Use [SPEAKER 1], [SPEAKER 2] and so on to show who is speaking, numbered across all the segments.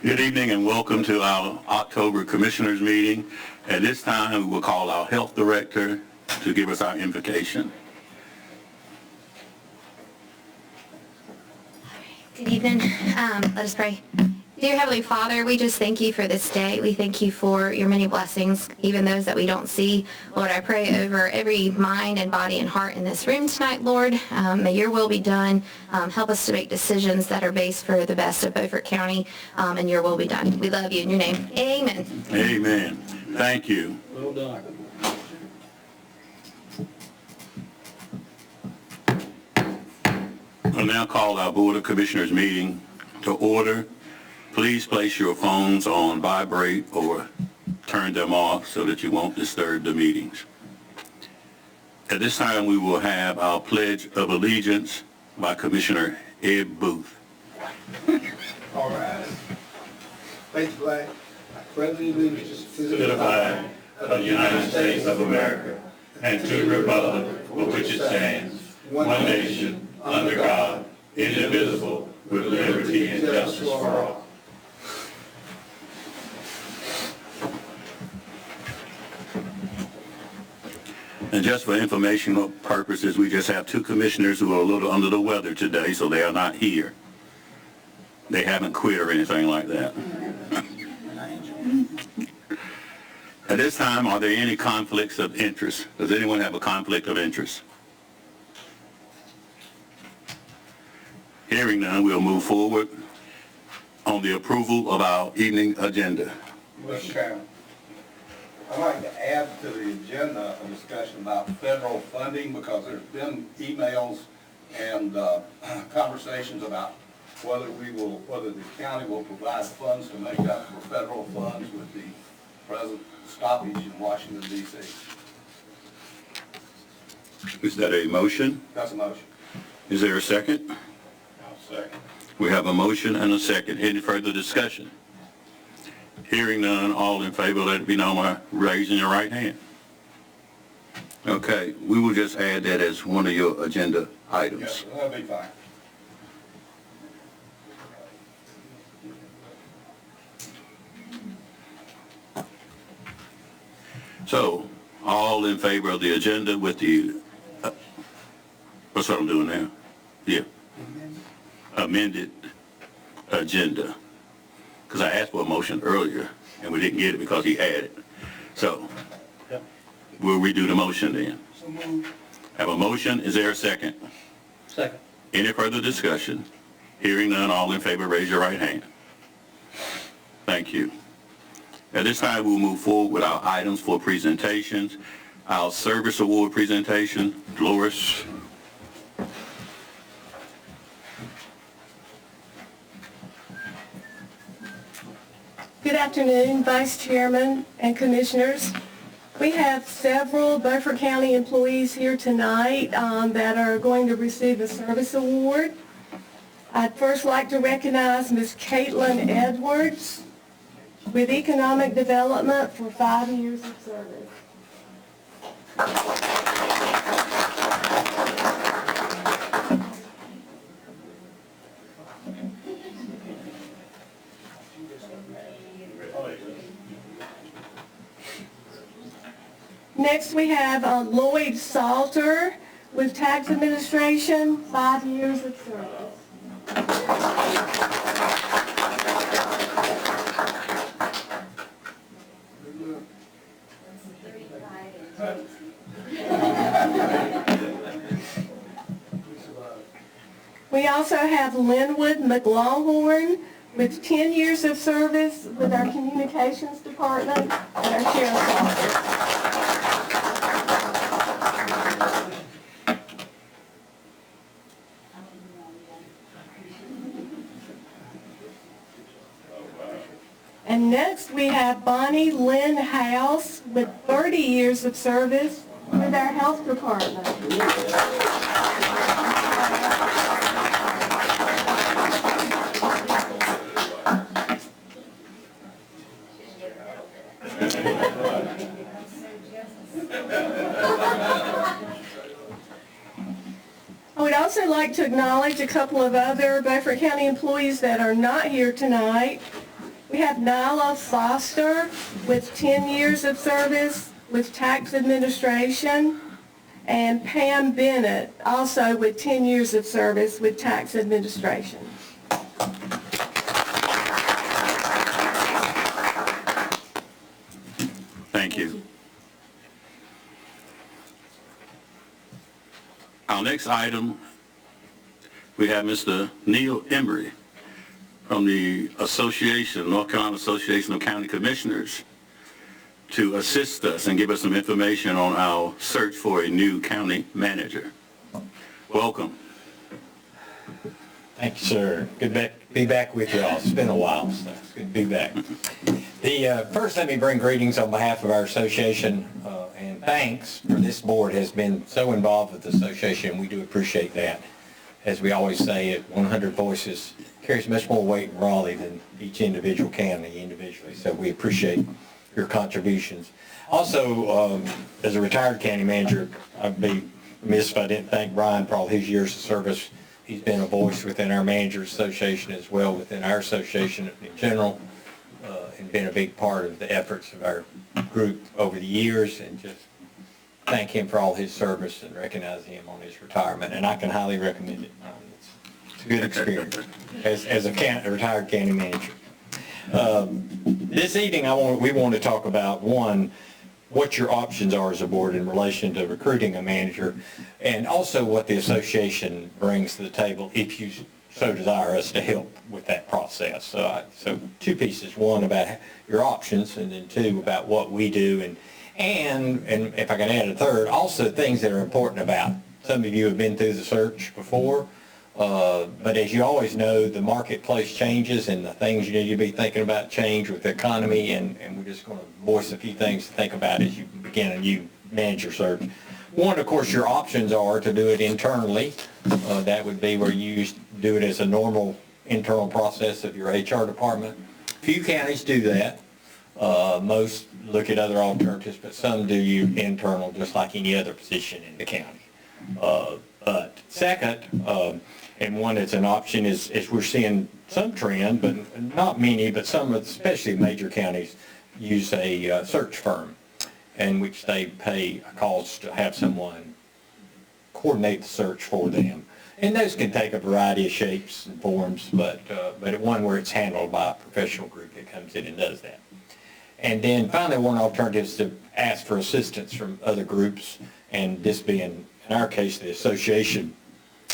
[SPEAKER 1] Good evening and welcome to our October Commissioners meeting. At this time, we will call our Health Director to give us our invocation.
[SPEAKER 2] Good evening. Let us pray. Dear Heavenly Father, we just thank you for this day. We thank you for your many blessings, even those that we don't see. Lord, I pray over every mind and body and heart in this room tonight, Lord. May your will be done. Help us to make decisions that are based for the best of Beaufort County, and your will be done. We love you in your name. Amen.
[SPEAKER 1] Amen. Thank you.
[SPEAKER 3] Well done.
[SPEAKER 1] I'll now call our Board of Commissioners meeting to order. Please place your phones on vibrate or turn them off so that you won't disturb the meetings. At this time, we will have our Pledge of Allegiance by Commissioner Ed Booth.
[SPEAKER 4] All right. Face the flag. Pledge allegiance
[SPEAKER 1] To the flag of the United States of America and to the republic for which it stands, one nation, under God, indivisible, with liberty and justice for all. And just for informational purposes, we just have two commissioners who are a little under the weather today, so they are not here. They haven't quit or anything like that. At this time, are there any conflicts of interest? Does anyone have a conflict of interest? Hearing none, we'll move forward on the approval of our evening agenda.
[SPEAKER 4] Mr. Chairman, I'd like to add to the agenda a discussion about federal funding because there's been emails and conversations about whether the county will provide funds to make up for federal funds with the present stoppage in Washington, D.C.
[SPEAKER 1] Is that a motion?
[SPEAKER 4] That's a motion.
[SPEAKER 1] Is there a second?
[SPEAKER 4] I'll second.
[SPEAKER 1] We have a motion and a second. Any further discussion? Hearing none, all in favor, let it be known by raising your right hand. Okay, we will just add that as one of your agenda items.
[SPEAKER 4] Yes, that'll be fine.
[SPEAKER 1] So, all in favor of the agenda with the, what's what I'm doing now? Yeah. Amended agenda. Because I asked for a motion earlier, and we didn't get it because he added. So, we'll redo the motion then.
[SPEAKER 4] So moved.
[SPEAKER 1] Have a motion, is there a second?
[SPEAKER 3] Second.
[SPEAKER 1] Any further discussion? Hearing none, all in favor, raise your right hand. Thank you. At this time, we'll move forward with our items for presentations. Our service award presentation, Dolores.
[SPEAKER 5] Good afternoon, Vice Chairman and Commissioners. We have several Beaufort County employees here tonight that are going to receive a service award. I'd first like to recognize Ms. Caitlin Edwards with Economic Development for 5 years of service. Next we have Lloyd Salter with Tax Administration, 5 years of service. We also have Linwood McLawhorn with 10 years of service with our Communications Department and our Sheriff's Office. And next we have Bonnie Lynn House with 30 years of service with our Health Department. I would also would like to acknowledge a couple of other Beaufort County employees that are not here tonight. We have Nyla Foster with 10 years of service with tax administration, and Pam Bennett also with 10 years of service with tax administration.
[SPEAKER 1] Thank you. Our next item, we have Mr. Neil Embry from the Association, North Carolina Association of County Commissioners, to assist us and give us some information on our search for a new county manager. Welcome.
[SPEAKER 3] Thank you, sir. Good to be back with you all. It's been a while, so it's good to be back. First, let me bring greetings on behalf of our association, and thanks for this board has been so involved with the association. We do appreciate that. As we always say, 100 voices carries much more weight in Raleigh than each individual county individually, so we appreciate your contributions. Also, as a retired county manager, I'd be remiss if I didn't thank Brian for all his years of service. He's been a voice within our Managers Association as well within our association in general, and been a big part of the efforts of our group over the years, and just thank him for all his service and recognize him on his retirement, and I can highly recommend it. It's a good experience as a retired county manager. This evening we want to talk about, one, what your options are as a board in relation to recruiting a manager, and also what the association brings to the table if you so desire us to help with that process. So two pieces, one about your options, and then two about what we do, and if I can add a third, also things that are important about. Some of you have been through the search before, but as you always know, the marketplace changes and the things you need to be thinking about change with the economy, and we're just going to voice a few things to think about as you begin a new manager search. One, of course, your options are to do it internally. That would be where you do it as a normal internal process of your HR department. Few counties do that. Most look at other alternatives, but some do you internal, just like any other position in the county. But second, and one that's an option is we're seeing some trend, but not many, but some, especially major counties, use a search firm in which they pay a cost to have someone coordinate the search for them. And those can take a variety of shapes and forms, but one where it's handled by a professional group that comes in and does that. And then finally, one alternative is to ask for assistance from other groups, and this being, in our case, the association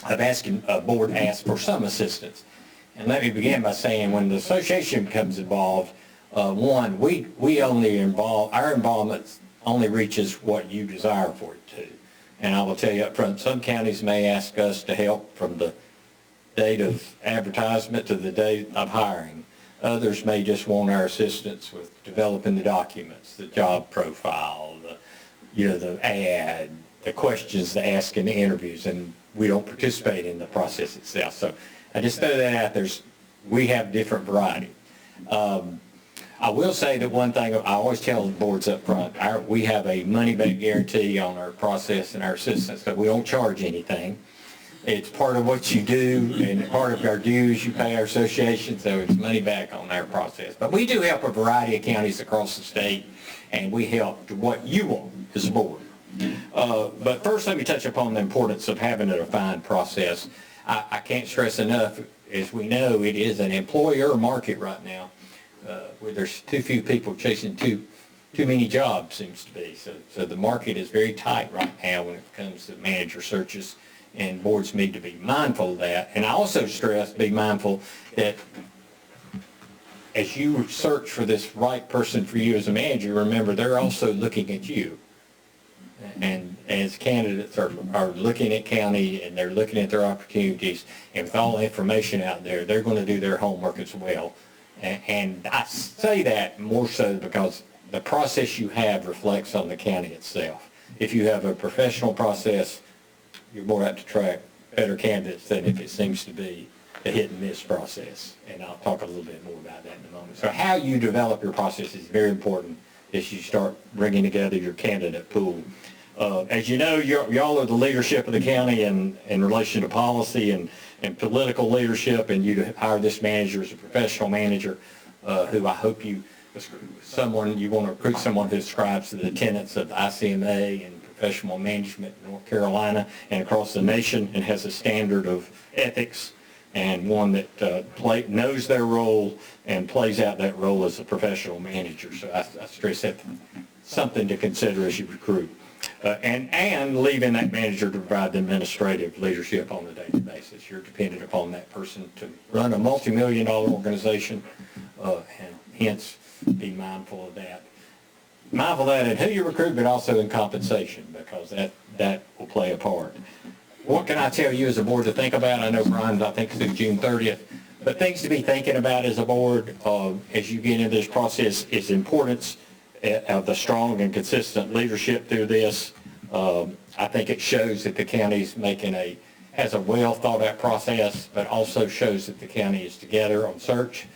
[SPEAKER 3] of asking a board ask for some assistance. And let me begin by saying when the association becomes involved, one, we only our involvement only reaches what you desire for it to. And I will tell you up front, some counties may ask us to help from the date of advertisement to the date of hiring. Others may just want our assistance with developing the documents, the job profile, the ad, the questions to ask in the interviews, and we don't participate in the process itself. So I just throw that out there. We have different variety. I will say that one thing I always tell the boards up front, we have a money-back guarantee on our process and our assistance, but we don't charge anything. It's part of what you do, and part of our dues you pay our association, so it's money back on our process. But we do help a variety of counties across the state, and we help to what you want as a board. But first, let me touch upon the importance of having a defined process. I can't stress enough, as we know, it is an employer market right now, where there's too few people chasing too many jobs, seems to be. So the market is very tight right now when it comes to manager searches, and boards need to be mindful of that. And I also stress, be mindful that as you search for this right person for you as a manager, remember they're also looking at you. And as candidates are looking at county and they're looking at their opportunities, and with all the information out there, they're going to do their homework as well. And I say that more so because the process you have reflects on the county itself. If you have a professional process, you're more apt to attract better candidates than if it seems to be a hit and miss process. And I'll talk a little bit more about that in a moment. So how you develop your process is very important as you start bringing together your candidate pool. As you know, y'all are the leadership of the county in relation to policy and political leadership, and you hire this manager as a professional manager, who I hope you want to recruit someone who subscribes to the tenets of the ICMA and professional management in North Carolina and across the nation, and has a standard of ethics, and one that knows their role and plays out that role as a professional manager. So I stress that something to consider as you recruit. And leaving that manager to provide the administrative leadership on a daily basis. You're dependent upon that person to run a multi-million-dollar organization, and hence be mindful of that. Mindful of that in who you recruit, but also in compensation, because that will play a part. What can I tell you as a board to think about? I know Brian, I think it's June 30th, but things to be thinking about as a board as you get into this process is importance of the strong and consistent leadership through this. I think it shows that the county's has a well thought out process, but also shows that the county is together on search.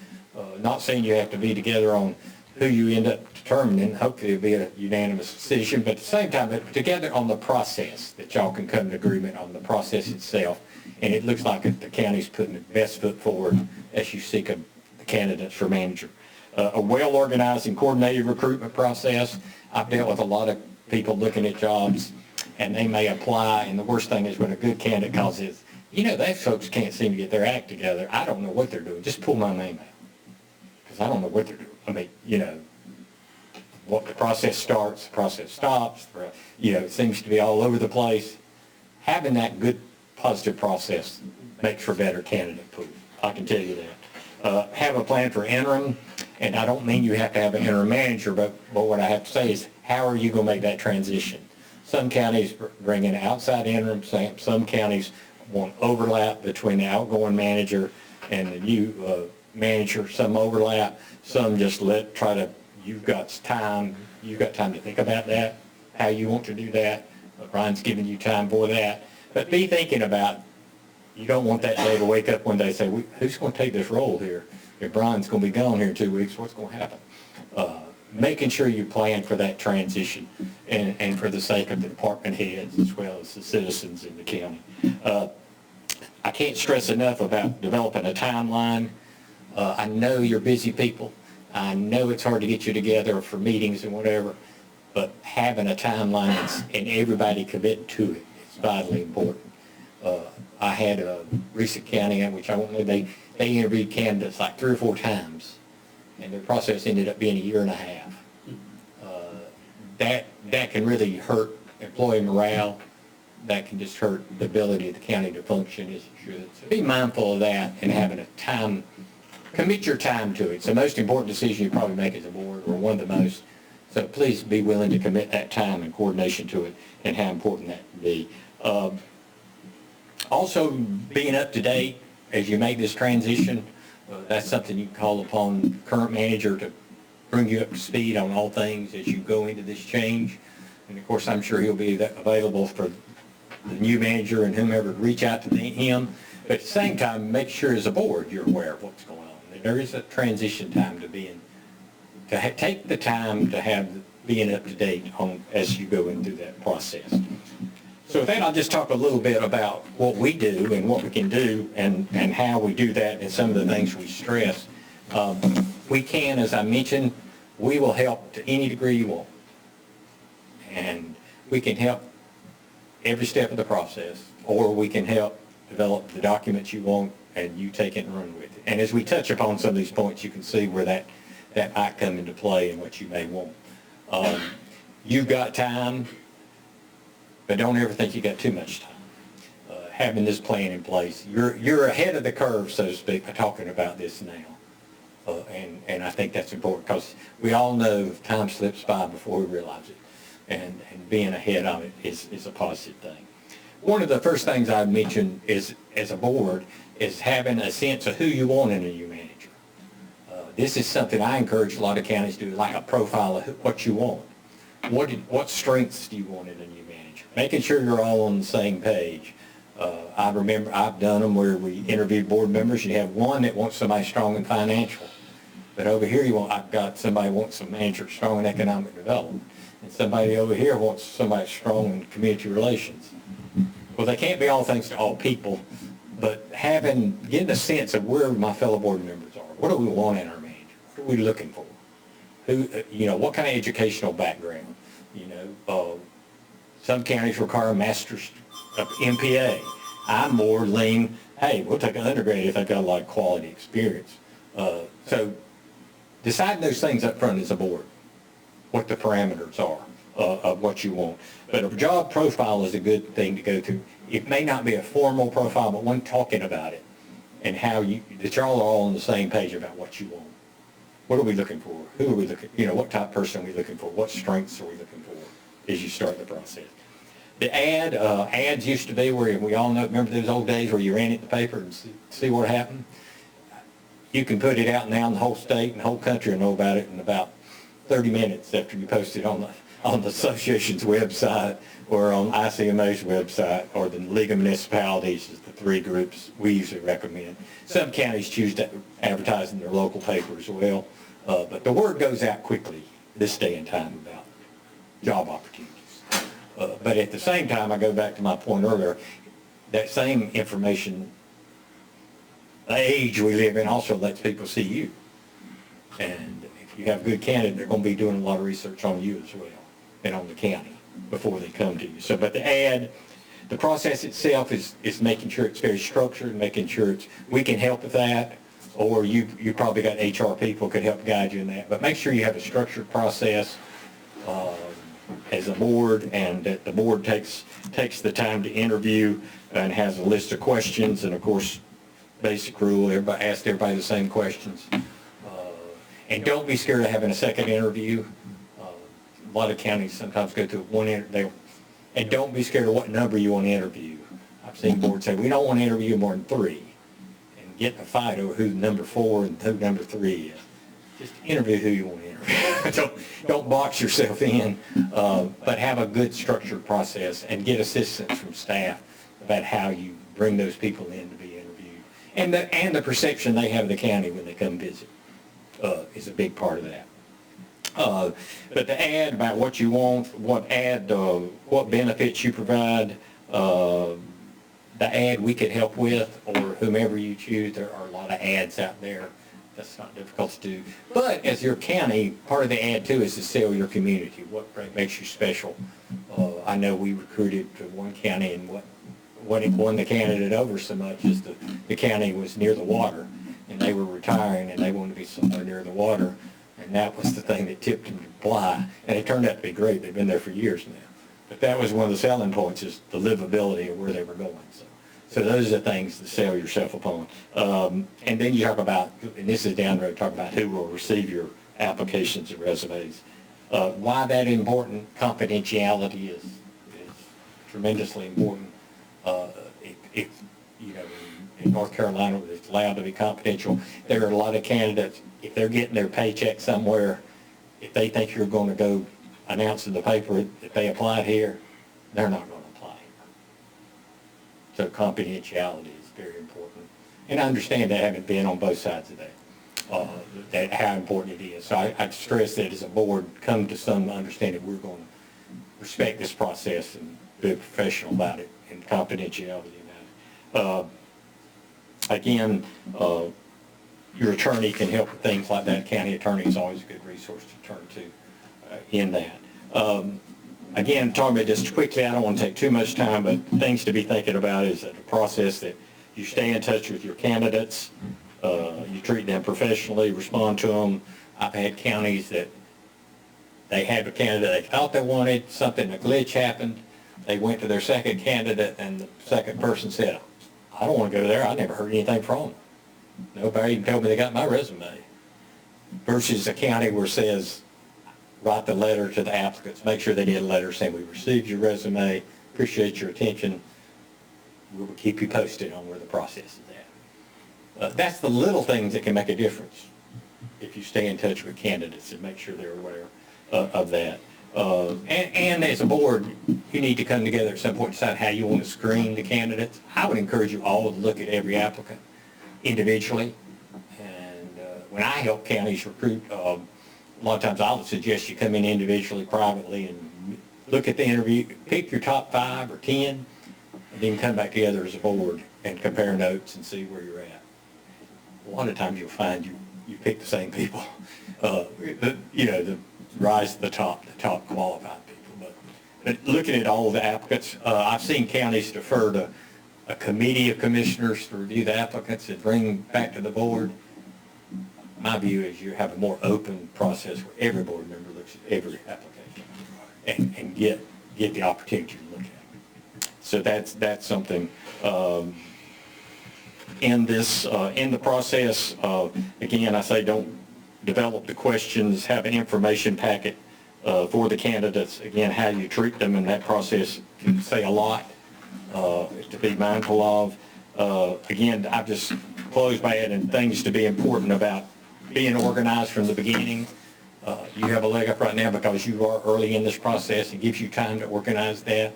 [SPEAKER 3] Not saying you have to be together on who you end up determining. Hopefully it'll be a unanimous decision, but at the same time, together on the process, that y'all can come to agreement on the process itself. And it looks like the county's putting the best foot forward as you seek the candidates for manager. A well-organized and coordinated recruitment process. I've dealt with a lot of people looking at jobs, and they may apply, and the worst thing is when a good candidate calls is, those folks can't seem to get their act together. I don't know what they're doing. Just pull my name out, because I don't know what they're doing. I mean, what the process starts, the process stops. It seems to be all over the place. Having that good, positive process makes for better candidate pool. I can tell you that. Have a plan for interim. And I don't mean you have to have an interim manager, but what I have to say is, how are you going to make that transition? Some counties bring in outside interim, some counties want overlap between the outgoing manager and the new manager, some overlap, some just you've got time to think about that, how you want to do that. Brian's giving you time for that. But be thinking about, you don't want that day to wake up one day and say, who's going to take this role here? If Brian's going to be gone here in 2 weeks, what's going to happen? Making sure you plan for that transition and for the sake of the department heads as well as the citizens in the county. I can't stress enough about developing a timeline. I know you're busy people. I know it's hard to get you together for meetings and whatever, but having a timeline and everybody commit to it is vitally important. I had a recent county in which I won't know, they interviewed candidates like 3 or 4 times, and their process ended up being 1.5 years. That can really hurt employee morale. That can just hurt the ability of the county to function as it should. So be mindful of that and having a time, commit your time to it. It's the most important decision you probably make as a board, or one of the most. So please be willing to commit that time and coordination to it, and how important that can be. Also, being up to date as you make this transition, that's something you can call upon the current manager to bring you up to speed on all things as you go into this change. And of course, I'm sure he'll be available for the new manager and whomever to reach out to him. But at the same time, make sure as a board you're aware of what's going on. There is a transition time to take the time to have being up to date on as you go into that process. So with that, I'll just talk a little bit about what we do and what we can do and how we do that and some of the things we stress. We can, as I mentioned, we will help to any degree you want. And we can help every step of the process, or we can help develop the documents you want and you take it and run with it. And as we touch upon some of these points, you can see where that might come into play and what you may want. You've got time, but don't ever think you got too much time. Having this plan in place, you're ahead of the curve, so to speak, by talking about this now. And I think that's important, because we all know time slips by before we realize it. And being ahead of it is a positive thing. One of the first things I mentioned is, as a board, is having a sense of who you want in a new manager. This is something I encourage a lot of counties to do, like a profile of what you want. What strengths do you want in a new manager? Making sure you're all on the same page. I remember I've done them where we interviewed board members. You have one that wants somebody strong in financial, but over here I've got somebody who wants a manager strong in economic development. and somebody over here wants somebody strong in community relations. Well, they can't be all things to all people, but getting a sense of where my fellow board members are. What do we want in our manager? What are we looking for? What kind of educational background? Some counties require a master's of MPA. I'm more lean, hey, we'll take an undergrad if they've got a lot of quality experience. So deciding those things up front as a board, what the parameters are of what you want. But a job profile is a good thing to go through. It may not be a formal profile, but when talking about it and that y'all are all on the same page about what you want. What are we looking for? Who are we looking, what type of person are we looking for? What strengths are we looking for as you start the process? The ads used to be where we all know, remember those old days where you ran it in the paper and see what happened? You can put it out now in the whole state and the whole country will know about it in about 30 minutes after you post it on the association's website or on ICMA's website or the League of Municipalities is the three groups we usually recommend. Some counties choose to advertise in their local paper as well, but the word goes out quickly this day and time about job opportunities. But at the same time, I go back to my point earlier, that same information, the age we live in also lets people see you. And if you have a good candidate, they're going to be doing a lot of research on you as well and on the county before they come to you. So, but the process itself is making sure it's very structured, making sure we can help with that, or you probably got HR people could help guide you in that. But make sure you have a structured process as a board, and that the board takes the time to interview and has a list of questions, and of course, basic rule, ask everybody the same questions. And don't be scared of having a second interview. A lot of counties sometimes go through one interview, and don't be scared of what number you want to interview. I've seen boards say, we don't want to interview more than 3, and get in a fight over who number 4 and who number 3 is. Just interview who you want to interview. don't box yourself in, but have a good structured process and get assistance from staff about how you bring those people in to be interviewed. And the perception they have of the county when they come visit is a big part of that. But the ad about what you want, what benefits you provide, the ad we could help with, or whomever you choose. There are a lot of ads out there. That's not difficult to do. But as your county, part of the ad too is to sell your community. What makes you special? I know we recruited to one county, and what won the candidate over so much is the county was near the water, and they were retiring, and they wanted to be somewhere near the water, and that was the thing that tipped them to apply. And it turned out to be great. They've been there for years now. But that was one of the selling points, is the livability of where they were going. So those are the things to sell yourself upon. And then you talk about, and this is down the road, talk about who will receive your applications and resumes. Why that important? Confidentiality is tremendously important. In North Carolina, it's allowed to be confidential. There are a lot of candidates, if they're getting their paycheck somewhere, if they think you're going to go announce in the paper that they applied here, they're not going to apply here. So confidentiality is very important. And I understand that, having been on both sides of that, how important it is. So I'd stress that as a board, come to some understanding we're going to respect this process and be professional about it and confidentiality about it. Again, your attorney can help with things like that. County attorney is always a good resource to turn to in that. Again, talking about this quickly, I don't want to take too much time, but things to be thinking about is that the process that you stay in touch with your candidates, you treat them professionally, respond to them. I've had counties that they had a candidate they thought they wanted, something, a glitch happened, they went to their second candidate, and the second person said, I don't want to go there, I never heard anything from them. Nobody even told me they got my resume. Versus a county where it says, write the letter to the applicants, make sure they get a letter saying, we received your resume, appreciate your attention, we will keep you posted on where the process is at. That's the little things that can make a difference if you stay in touch with candidates and make sure they're aware of that. And as a board, you need to come together at some point and decide how you want to screen the candidates. I would encourage you all to look at every applicant individually. And when I help counties recruit, a lot of times I'll suggest you come in individually, privately, and look at the interview, pick your top 5 or 10, and then come back together as a board and compare notes and see where you're at. A lot of times you'll find you pick the same people, the rise to the top qualified people. But looking at all the applicants, I've seen counties defer to a committee of commissioners to review the applicants and bring back to the board. My view is you have a more open process where every board member looks at every application and get the opportunity to look at it. So that's something in the process. Again, I say don't develop the questions, have an information packet for the candidates. Again, how you treat them in that process can say a lot to be mindful of. Again, I've just closed by adding things to be important about being organized from the beginning. You have a leg up right now because you are early in this process. It gives you time to organize that.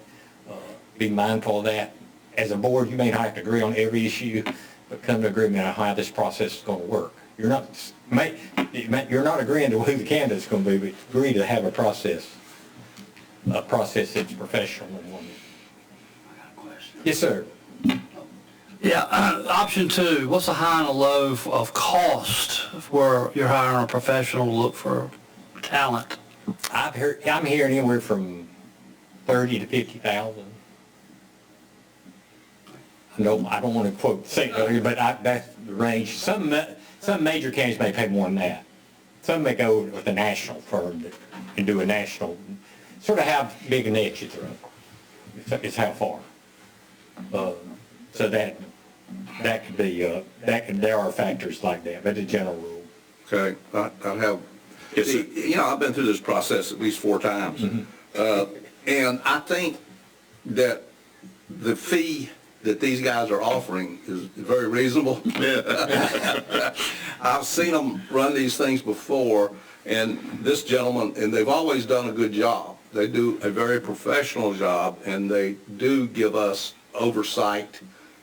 [SPEAKER 3] Be mindful of that. As a board, you may not have to agree on every issue, but come to agreement on how this process is going to work. You're not agreeing to who the candidate's going to be, but agree to have a process that's professional and one. Yes, sir.
[SPEAKER 6] Yeah, option 2, what's the high and a low of cost where you're hiring a professional to look for talent?
[SPEAKER 3] I'm hearing anywhere from 30 to 50,000. No, I don't want to quote, but that's the range. Some major counties may pay more than that. Some may go with a national firm and do a national, sort of how big a net you throw. It's how far. So that could be, there are factors like that, but the general rule.
[SPEAKER 4] Okay, I have, I've been through this process at least 4 times.
[SPEAKER 3] Mm-hmm.
[SPEAKER 4] And I think that the fee that these guys are offering is very reasonable. I've seen them run these things before, and this gentleman, and they've always done a good job. They do a very professional job, and they do give us oversight,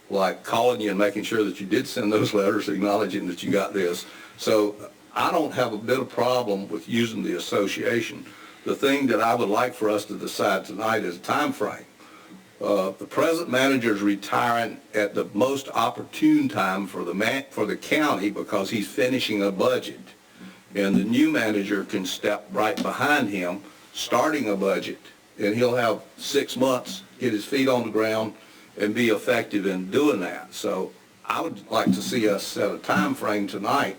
[SPEAKER 4] like calling you and making sure that you did send those letters acknowledging that you got this. So I don't have a bit of problem with using the association. The thing that I would like for us to decide tonight is time frame. The present manager is retiring at the most opportune time for the county because he's finishing a budget. And the new manager can step right behind him, starting a budget, and he'll have 6 months, get his feet on the ground, and be effective in doing that. So I would like to see us set a time frame tonight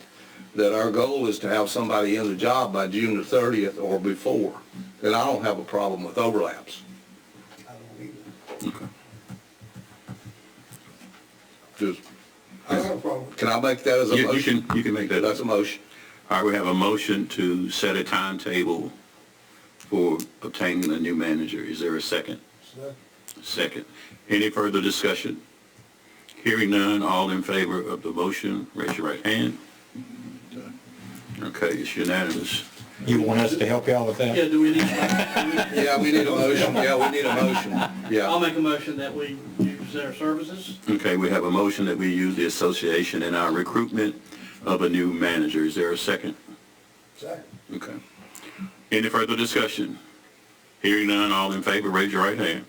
[SPEAKER 4] that our goal is to have somebody in the job by June the 30th or before. And I don't have a problem with overlaps.
[SPEAKER 1] Okay.
[SPEAKER 4] Can I make that as a motion?
[SPEAKER 1] You can make that.
[SPEAKER 4] That's a motion.
[SPEAKER 1] All right, we have a motion to set a timetable for obtaining a new manager. Is there a second? Second. Any further discussion? Hearing none, all in favor of the motion, raise your right hand. Okay, it's unanimous.
[SPEAKER 3] You want us to help you out with that?
[SPEAKER 6] Yeah, do we need,
[SPEAKER 4] Yeah, we need a motion. Yeah, we need a motion.
[SPEAKER 6] I'll
[SPEAKER 4] Yeah.
[SPEAKER 6] make a motion that we use their services.
[SPEAKER 1] Okay, we have a motion that we use the association in our recruitment of a new manager. Is there a second?
[SPEAKER 4] Second.
[SPEAKER 1] Okay. Any further discussion? Hearing none, all in favor, raise your right hand.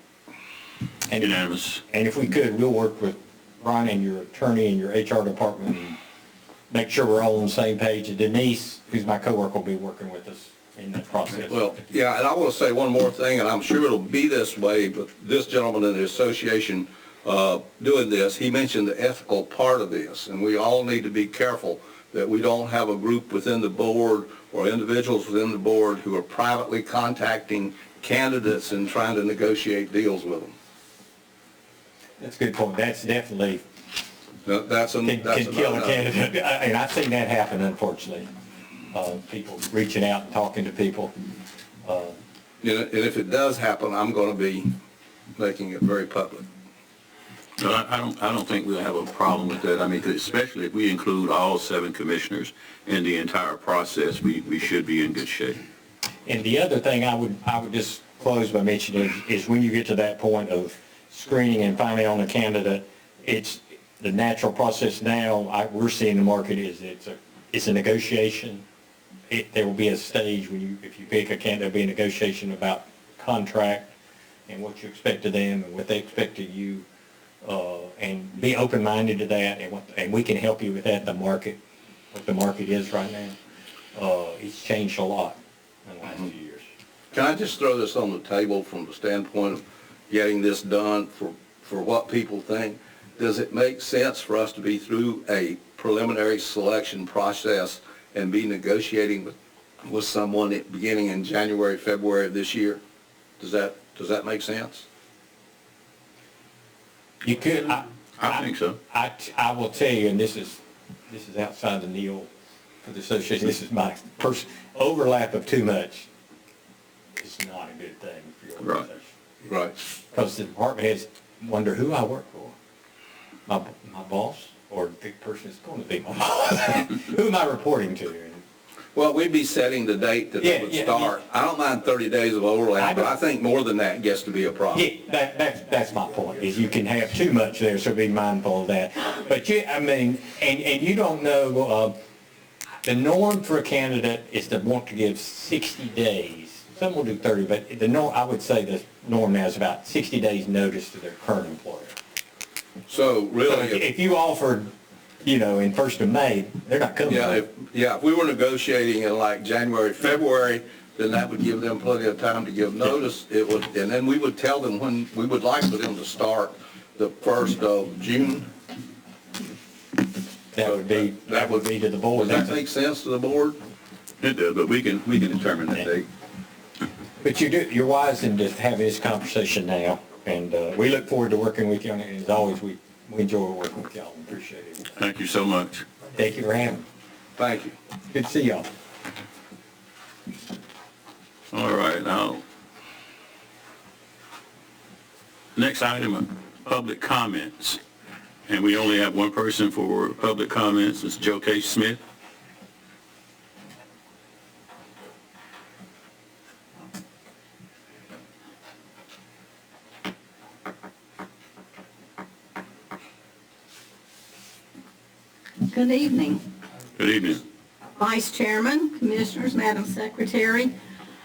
[SPEAKER 3] And
[SPEAKER 1] Unanimous.
[SPEAKER 3] if we could, we'll work with Brian and your attorney and your HR department and make sure we're all on the same page. And Denise, who's my coworker, will be working with us in that process.
[SPEAKER 4] Well, yeah, and I want to say one more thing, and I'm sure it'll be this way, but this gentleman in the association doing this, he mentioned the ethical part of this, and we all need to be careful that we don't have a group within the board or individuals within the board who are privately contacting candidates and trying to negotiate deals with them.
[SPEAKER 3] That's a good point. That's definitely
[SPEAKER 4] That's a
[SPEAKER 3] can kill a candidate. And I've seen that happen, unfortunately. People reaching out and talking to people.
[SPEAKER 4] And if it does happen, I'm going to be making it very public.
[SPEAKER 1] So I don't think we'll have a problem with that. I mean, especially if we include all 7 commissioners in the entire process, we should be in good shape.
[SPEAKER 3] And the other thing I would just close by mentioning is when you get to that point of screening and finally on a candidate, it's the natural process now we're seeing in the market is it's a negotiation there will be a stage when you, if you pick a candidate, there'll be a negotiation about contract and what you expect of them and what they expect of you, and be open-minded to that, and we can help you with that, what the market is right now. It's changed a lot in the last few years.
[SPEAKER 4] Can I just throw this on the table from the standpoint of getting this done for what people think? Does it make sense for us to be through a preliminary selection process and be negotiating with someone beginning in January, February of this year? Does that make sense?
[SPEAKER 3] You could,
[SPEAKER 1] I think so.
[SPEAKER 3] I will tell you, and this is outside the Neal for the association, this is my overlap of too much is not a good thing for your
[SPEAKER 1] Right.
[SPEAKER 3] organization.
[SPEAKER 4] Right.
[SPEAKER 3] Because the department heads wonder who I work for. My boss, or the person that's going to be my boss. Who am I reporting to?
[SPEAKER 4] Well, we'd be setting the date that it would start. I don't mind 30 days of overlap, but I think more than that gets to be a problem.
[SPEAKER 3] Yeah, that's my point, is you can have too much there, so be mindful of that. But and you don't know, the norm for a candidate is to want to give 60 days. Some will do 30, but the norm, I would say the norm now is about 60 days notice to their current employer.
[SPEAKER 4] So really,
[SPEAKER 3] So if you offered, in 1st of May, they're not coming.
[SPEAKER 4] if we were negotiating in like January, February, then that would give them plenty of time to give notice. It would, and then we would tell them when we would like for them to start the 1st of June.
[SPEAKER 3] That would be to the board.
[SPEAKER 4] Does that make sense to the board?
[SPEAKER 1] It does, but we can determine that date.
[SPEAKER 3] But you're wise in just having this conversation now, and we look forward to working with you, and as always, we enjoy working with y'all and appreciate it.
[SPEAKER 1] Thank you so much.
[SPEAKER 3] Thank you for having me.
[SPEAKER 4] Thank you.
[SPEAKER 3] Good to see y'all.
[SPEAKER 1] All right, now, next item, public comments. And we only have one person for public comments. It's Joe K. Smith.
[SPEAKER 7] Good evening,
[SPEAKER 1] Good evening.
[SPEAKER 7] Vice Chairman, Commissioners, Madam Secretary.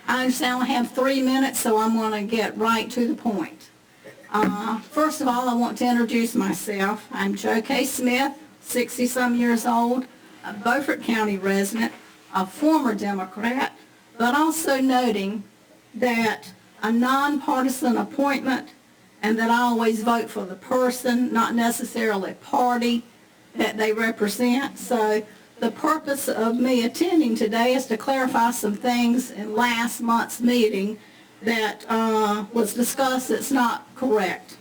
[SPEAKER 7] I understand I have 3 minutes, so I'm going to get right to the point. First of all, I want to introduce myself. I'm Joe K. Smith, 60-some years old, a Beaufort County resident, a former Democrat, but also noting that a nonpartisan appointment and that I always vote for the person, not necessarily party that they represent. So the purpose of me attending today is to clarify some things in last month's meeting that was discussed that's not correct.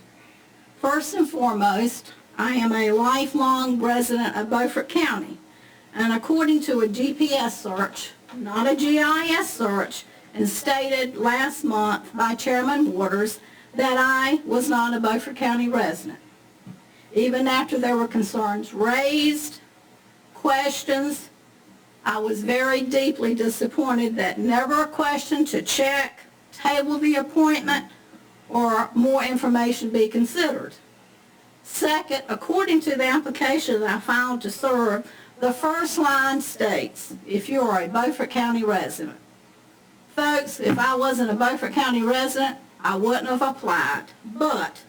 [SPEAKER 7] First and foremost, I am a lifelong resident of Beaufort County, and according to a GPS search, not a GIS search, and stated last month by Chairman Waters that I was not a Beaufort County resident. Even after there were concerns raised, questions, I was very deeply disappointed that never a question to check, table the appointment, or more information be considered. Second, according to the application that I filed to serve, the first line states, if you are a Beaufort County resident. Folks, if I wasn't a Beaufort County resident, I wouldn't have applied. But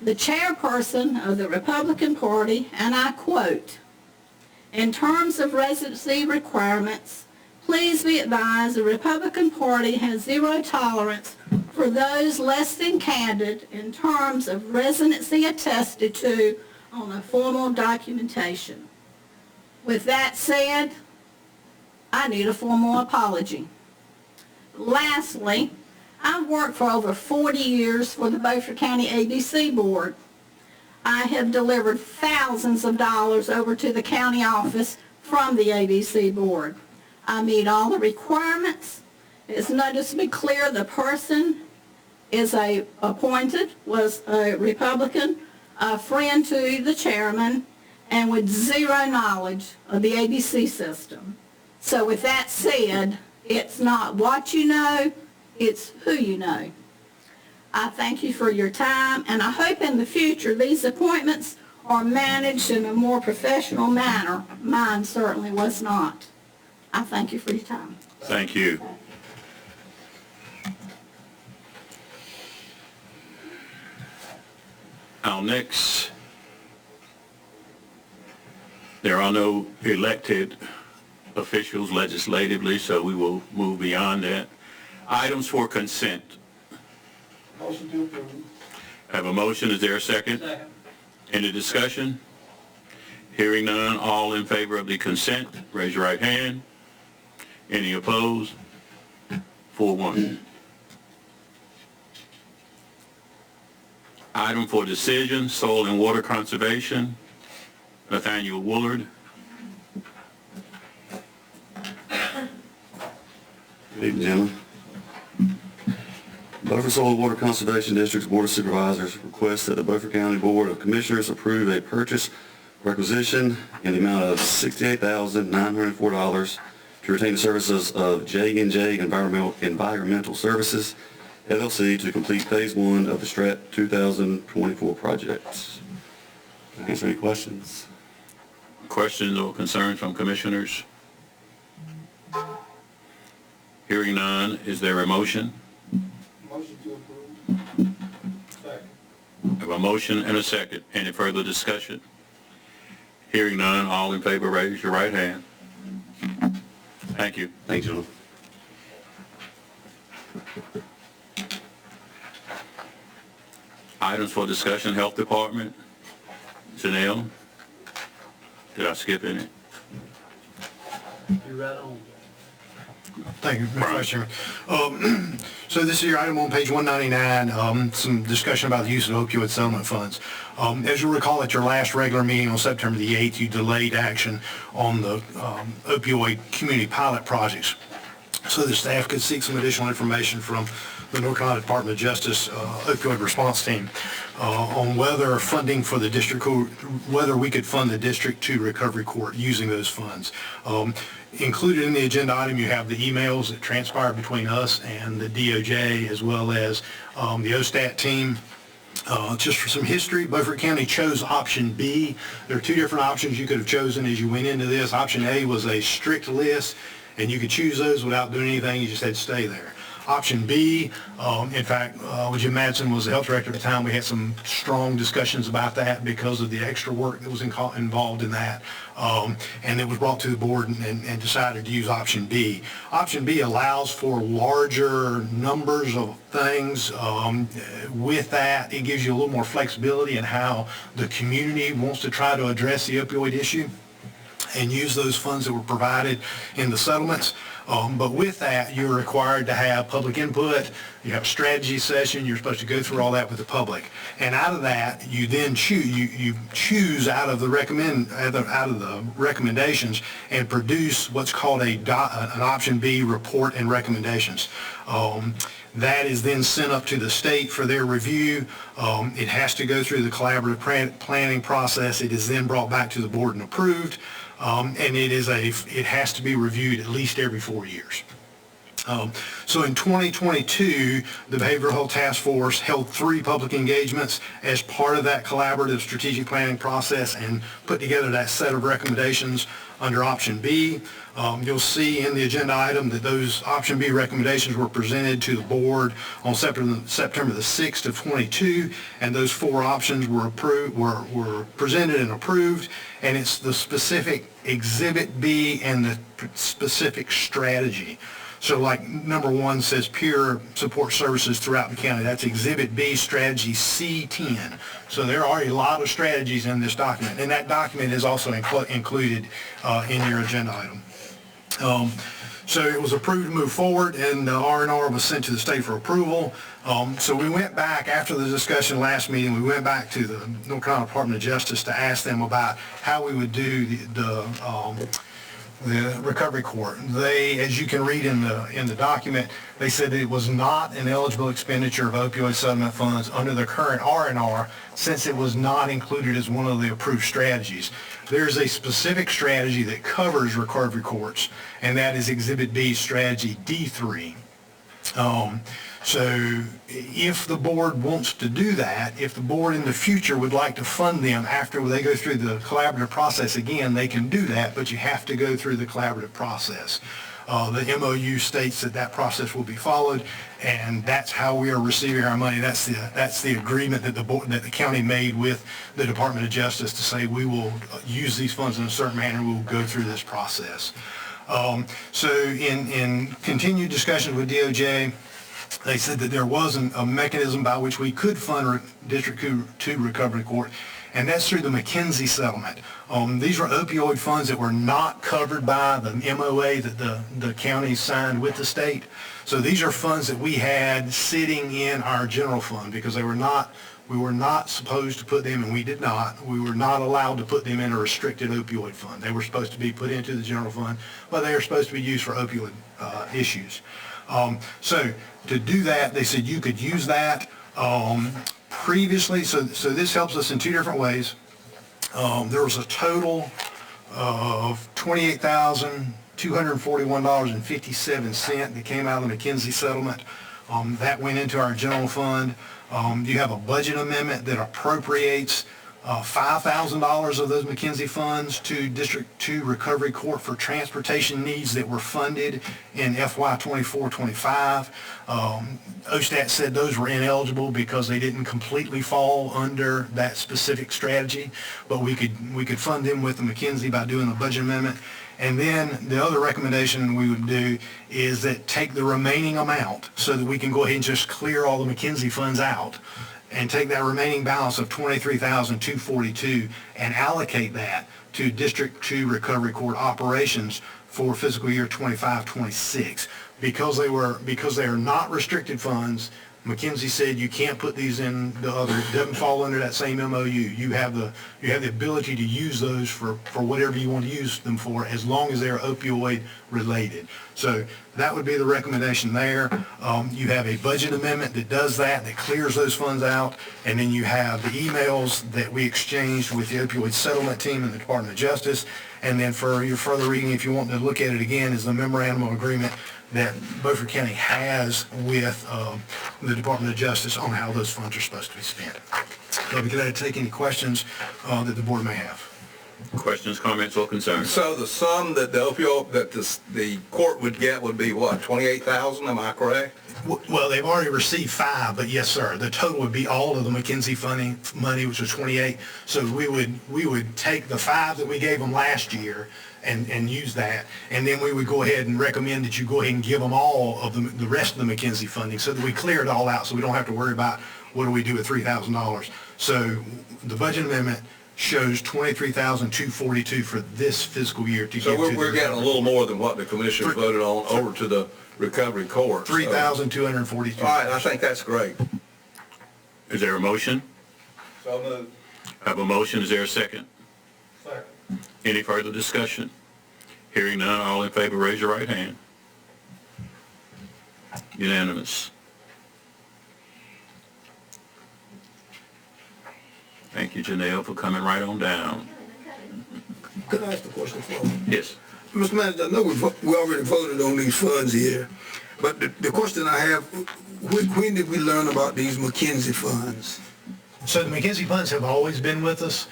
[SPEAKER 7] the chairperson of the Republican Party, and I quote, "In terms of residency requirements, please be advised the Republican Party has zero tolerance for those less than candid in terms of residency attested to on a formal documentation." With that said, I need a formal apology. Lastly, I've worked for over 40 years for the Beaufort County ABC Board. I have delivered thousands of dollars over to the county office from the ABC Board. I meet all the requirements. It's noticeably clear the person is was a Republican, a friend to the chairman, and with zero knowledge of the ABC system. So with that said, it's not what you know, it's who you know. I thank you for your time, and I hope in the future these appointments are managed in a more professional manner. Mine certainly was not. I thank you for your time.
[SPEAKER 1] Thank you. Our next, there are no elected officials legislatively, so we will move beyond that. Items for consent.
[SPEAKER 4] Motion to approve.
[SPEAKER 1] Have a motion, is there a second? Second. Any discussion? Hearing none, all in favor of the consent, raise your right hand. Any opposed? 4-1. Item for decision, soil and water conservation. Nathaniel Woolard.
[SPEAKER 8] Good evening, gentlemen. Beaufort Soil and Water Conservation District's Board of Supervisors requests that the Beaufort County Board of Commissioners approve a purchase requisition in the amount of $68,904 to retain the services of J&J Environmental Services, LLC, to complete Phase 1 of the STRAT 2024 project. Can I answer any questions?
[SPEAKER 1] Questions or concerns from commissioners? Hearing none, is there a motion?
[SPEAKER 4] Motion to approve. Second.
[SPEAKER 1] I have a motion and a second. Any further discussion? Hearing none, all in favor, raise your right hand. Thank you.
[SPEAKER 8] Thank you, gentlemen.
[SPEAKER 1] Items for discussion, Health Department. Janelle? Did I skip any?
[SPEAKER 6] You're right on.
[SPEAKER 9] Thank you, Mr. Vice Chairman. So this is your item on page 199, some discussion about the use of opioid settlement funds. As you'll recall, at your last regular meeting on September the 8th, you delayed action on the opioid community pilot projects so the staff could seek some additional information from the North Carolina Department of Justice opioid response team on whether funding for the district, whether we could fund the District 2 Recovery Court using those funds. Included in the agenda item, you have the emails that transpired between us and the DOJ, as well as the OSTAT team. Just for some history, Beaufort County chose option B. There are two different options you could have chosen as you went into this. Option A was a strict list, and you could choose those without doing anything. You just had to stay there. Option B, in fact, Jim Madsen was the health director at the time. We had some strong discussions about that because of the extra work that was involved in that. And it was brought to the board and decided to use option B. Option B allows for larger numbers of things. With that, it gives you a little more flexibility in how the community wants to try to address the opioid issue and use those funds that were provided in the settlements. But with that, you're required to have public input. You have a strategy session. You're supposed to go through all that with the public. And out of that, you then choose out of the recommendations and produce what's called an option B report and recommendations. That is then sent up to the state for their review. It has to go through the collaborative planning process. It is then brought back to the board and approved. And it has to be reviewed at least every 4 years. So in 2022, the Behavioral Health Task Force held 3 public engagements as part of that collaborative strategic planning process and put together that set of recommendations under option B. You'll see in the agenda item that those option B recommendations were presented to the board on September the 6th of 22, and those 4 options were presented and approved, and it's the specific Exhibit B and the specific strategy. So like number 1 says peer support services throughout the county. That's Exhibit B, strategy C10. So there are a lot of strategies in this document, and that document is also included in your agenda item. So it was approved to move forward, and the R&R was sent to the state for approval. So we went back, after the discussion last meeting, we went back to the North Carolina Department of Justice to ask them about how we would do the recovery court. They, as you can read in the document, they said that it was not an eligible expenditure of opioid settlement funds under the current R&R since it was not included as one of the approved strategies. There's a specific strategy that covers recovery courts, and that is Exhibit B, strategy D3. So if the board wants to do that, if the board in the future would like to fund them after they go through the collaborative process again, they can do that, but you have to go through the collaborative process. The MOU states that that process will be followed, and that's how we are receiving our money. That's the agreement that that the county made with the Department of Justice to say we will use these funds in a certain manner. We will go through this process. So in continued discussions with DOJ, they said that there wasn't a mechanism by which we could fund District 2 Recovery Court, and that's through the McKinsey settlement. These were opioid funds that were not covered by the MOA that the county signed with the state. So these are funds that we had sitting in our general fund because we were not supposed to put them, and we did not. We were not allowed to put them in a restricted opioid fund. They were supposed to be put into the general fund, but they are supposed to be used for opioid issues. So to do that, they said you could use that. Previously, so this helps us in two different ways. There was a total of $28,241.57 that came out of the McKinsey settlement. That went into our general fund. You have a budget amendment that appropriates $5,000 of those McKinsey funds to District 2 Recovery Court for transportation needs that were funded in FY 24-25. OSTAT said those were ineligible because they didn't completely fall under that specific strategy, but we could fund them with the McKinsey by doing a budget amendment. And then the other recommendation we would do is that take the remaining amount so that we can go ahead and just clear all the McKinsey funds out and take that remaining balance of $23,242 and allocate that to District 2 Recovery Court operations for fiscal year 25-26. Because they are not restricted funds, McKinsey said you can't put these in the other, it doesn't fall under that same MOU. You have the ability to use those for whatever you want to use them for as long as they're opioid related. So that would be the recommendation there. You have a budget amendment that does that clears those funds out, and then you have the emails that we exchanged with the opioid settlement team and the Department of Justice. And then for your further reading, if you want to look at it again, is the memorandum of agreement that Beaufort County has with the Department of Justice on how those funds are supposed to be spent. So I'll be glad to take any questions that the board may have.
[SPEAKER 1] Questions, comments, or concerns?
[SPEAKER 4] So the sum that the opioid, that the court would get would be what, 28,000, am I correct?
[SPEAKER 9] Well, they've already received 5, but yes, sir. The total would be all of the McKinsey funding money, which was 28. So we would take the 5 that we gave them last year and use that, and then we would go ahead and recommend that you go ahead and give them all of the rest of the McKinsey funding so that we clear it all out so we don't have to worry about what do we do with $3,000. So the budget amendment shows $23,242 for this fiscal year to
[SPEAKER 4] So we're getting a little more than what the commissioners voted on over to the recovery court.
[SPEAKER 9] $3,242.
[SPEAKER 4] All right, I think that's great.
[SPEAKER 1] Is there a motion?
[SPEAKER 4] So moved.
[SPEAKER 1] I have a motion. Is there a second?
[SPEAKER 4] Second.
[SPEAKER 1] Any further discussion? Hearing none, all in favor, raise your right hand. Unanimous. Thank you, Janelle, for coming right on down.
[SPEAKER 10] Could I ask a question for you?
[SPEAKER 1] Yes.
[SPEAKER 10] Mr. Manager, I know we already voted on these funds here, but the question I have, when did we learn about these McKinsey funds?
[SPEAKER 9] So the McKinsey funds have always been with us,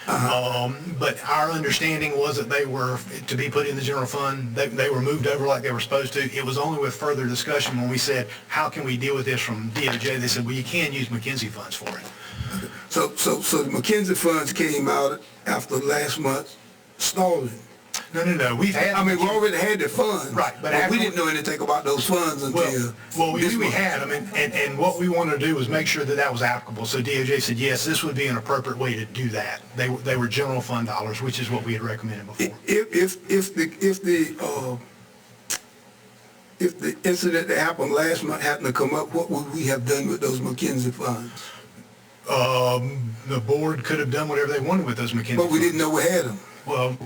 [SPEAKER 9] but our understanding was that they were to be put in the general fund. They were moved over like they were supposed to. It was only with further discussion when we said, how can we deal with this from DOJ? They said, well, you can use McKinsey funds for it.
[SPEAKER 10] So the McKinsey funds came out after last month's stalling.
[SPEAKER 9] No. We've had.
[SPEAKER 10] I mean, we already had the funds.
[SPEAKER 9] Right, but
[SPEAKER 10] we didn't know anything about those funds until
[SPEAKER 9] Well, we
[SPEAKER 10] this
[SPEAKER 9] knew we
[SPEAKER 10] month.
[SPEAKER 9] had them, and what we wanted to do was make sure that that was applicable. So DOJ said, yes, this would be an appropriate way to do that. They were general fund dollars, which is what we had recommended before.
[SPEAKER 10] If the incident that happened last month happened to come up, what would we have done with those McKinsey funds?
[SPEAKER 9] The board could have done whatever they wanted with those McKinsey
[SPEAKER 10] But we
[SPEAKER 9] funds.
[SPEAKER 10] didn't know we had them.
[SPEAKER 9] Well,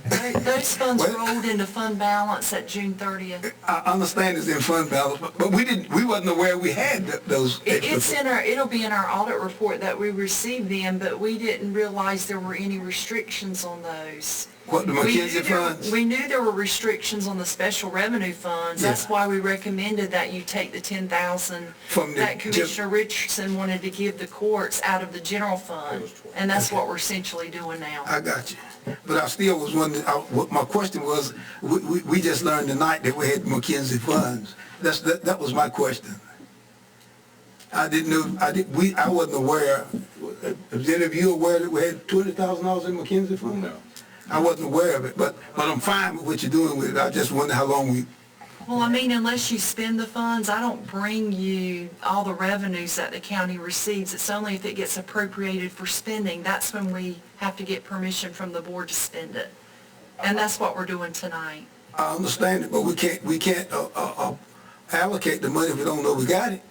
[SPEAKER 11] Those funds
[SPEAKER 10] What?
[SPEAKER 11] rolled into fund balance at June 30th.
[SPEAKER 10] I understand it's in fund balance, but we wasn't aware we had those extra.
[SPEAKER 11] It's it'll be in our audit report that we received them, but we didn't realize there were any restrictions on those.
[SPEAKER 10] What, the McKinsey funds?
[SPEAKER 11] We knew there were restrictions on the special revenue funds. That's
[SPEAKER 10] Yeah.
[SPEAKER 11] why we recommended that you take the 10,000
[SPEAKER 10] From the
[SPEAKER 11] that Commissioner Richardson wanted to give the courts out of the general fund. And that's what we're essentially doing now.
[SPEAKER 10] I got you. But I still was wondering, what my question was, we just learned tonight that we had McKinsey funds. That was my question. I didn't know, I wasn't aware. Was any of you aware that we had $20,000 in McKinsey funds? No. I wasn't aware of it, but I'm fine with what you're doing with it. I just wonder how long we,
[SPEAKER 11] Well, I mean, unless you spend the funds, I don't bring you all the revenues that the county receives. It's only if it gets appropriated for spending, that's when we have to get permission from the board to spend it. And that's what we're doing tonight.
[SPEAKER 10] I understand it, but we can't allocate the money if we don't know we got it.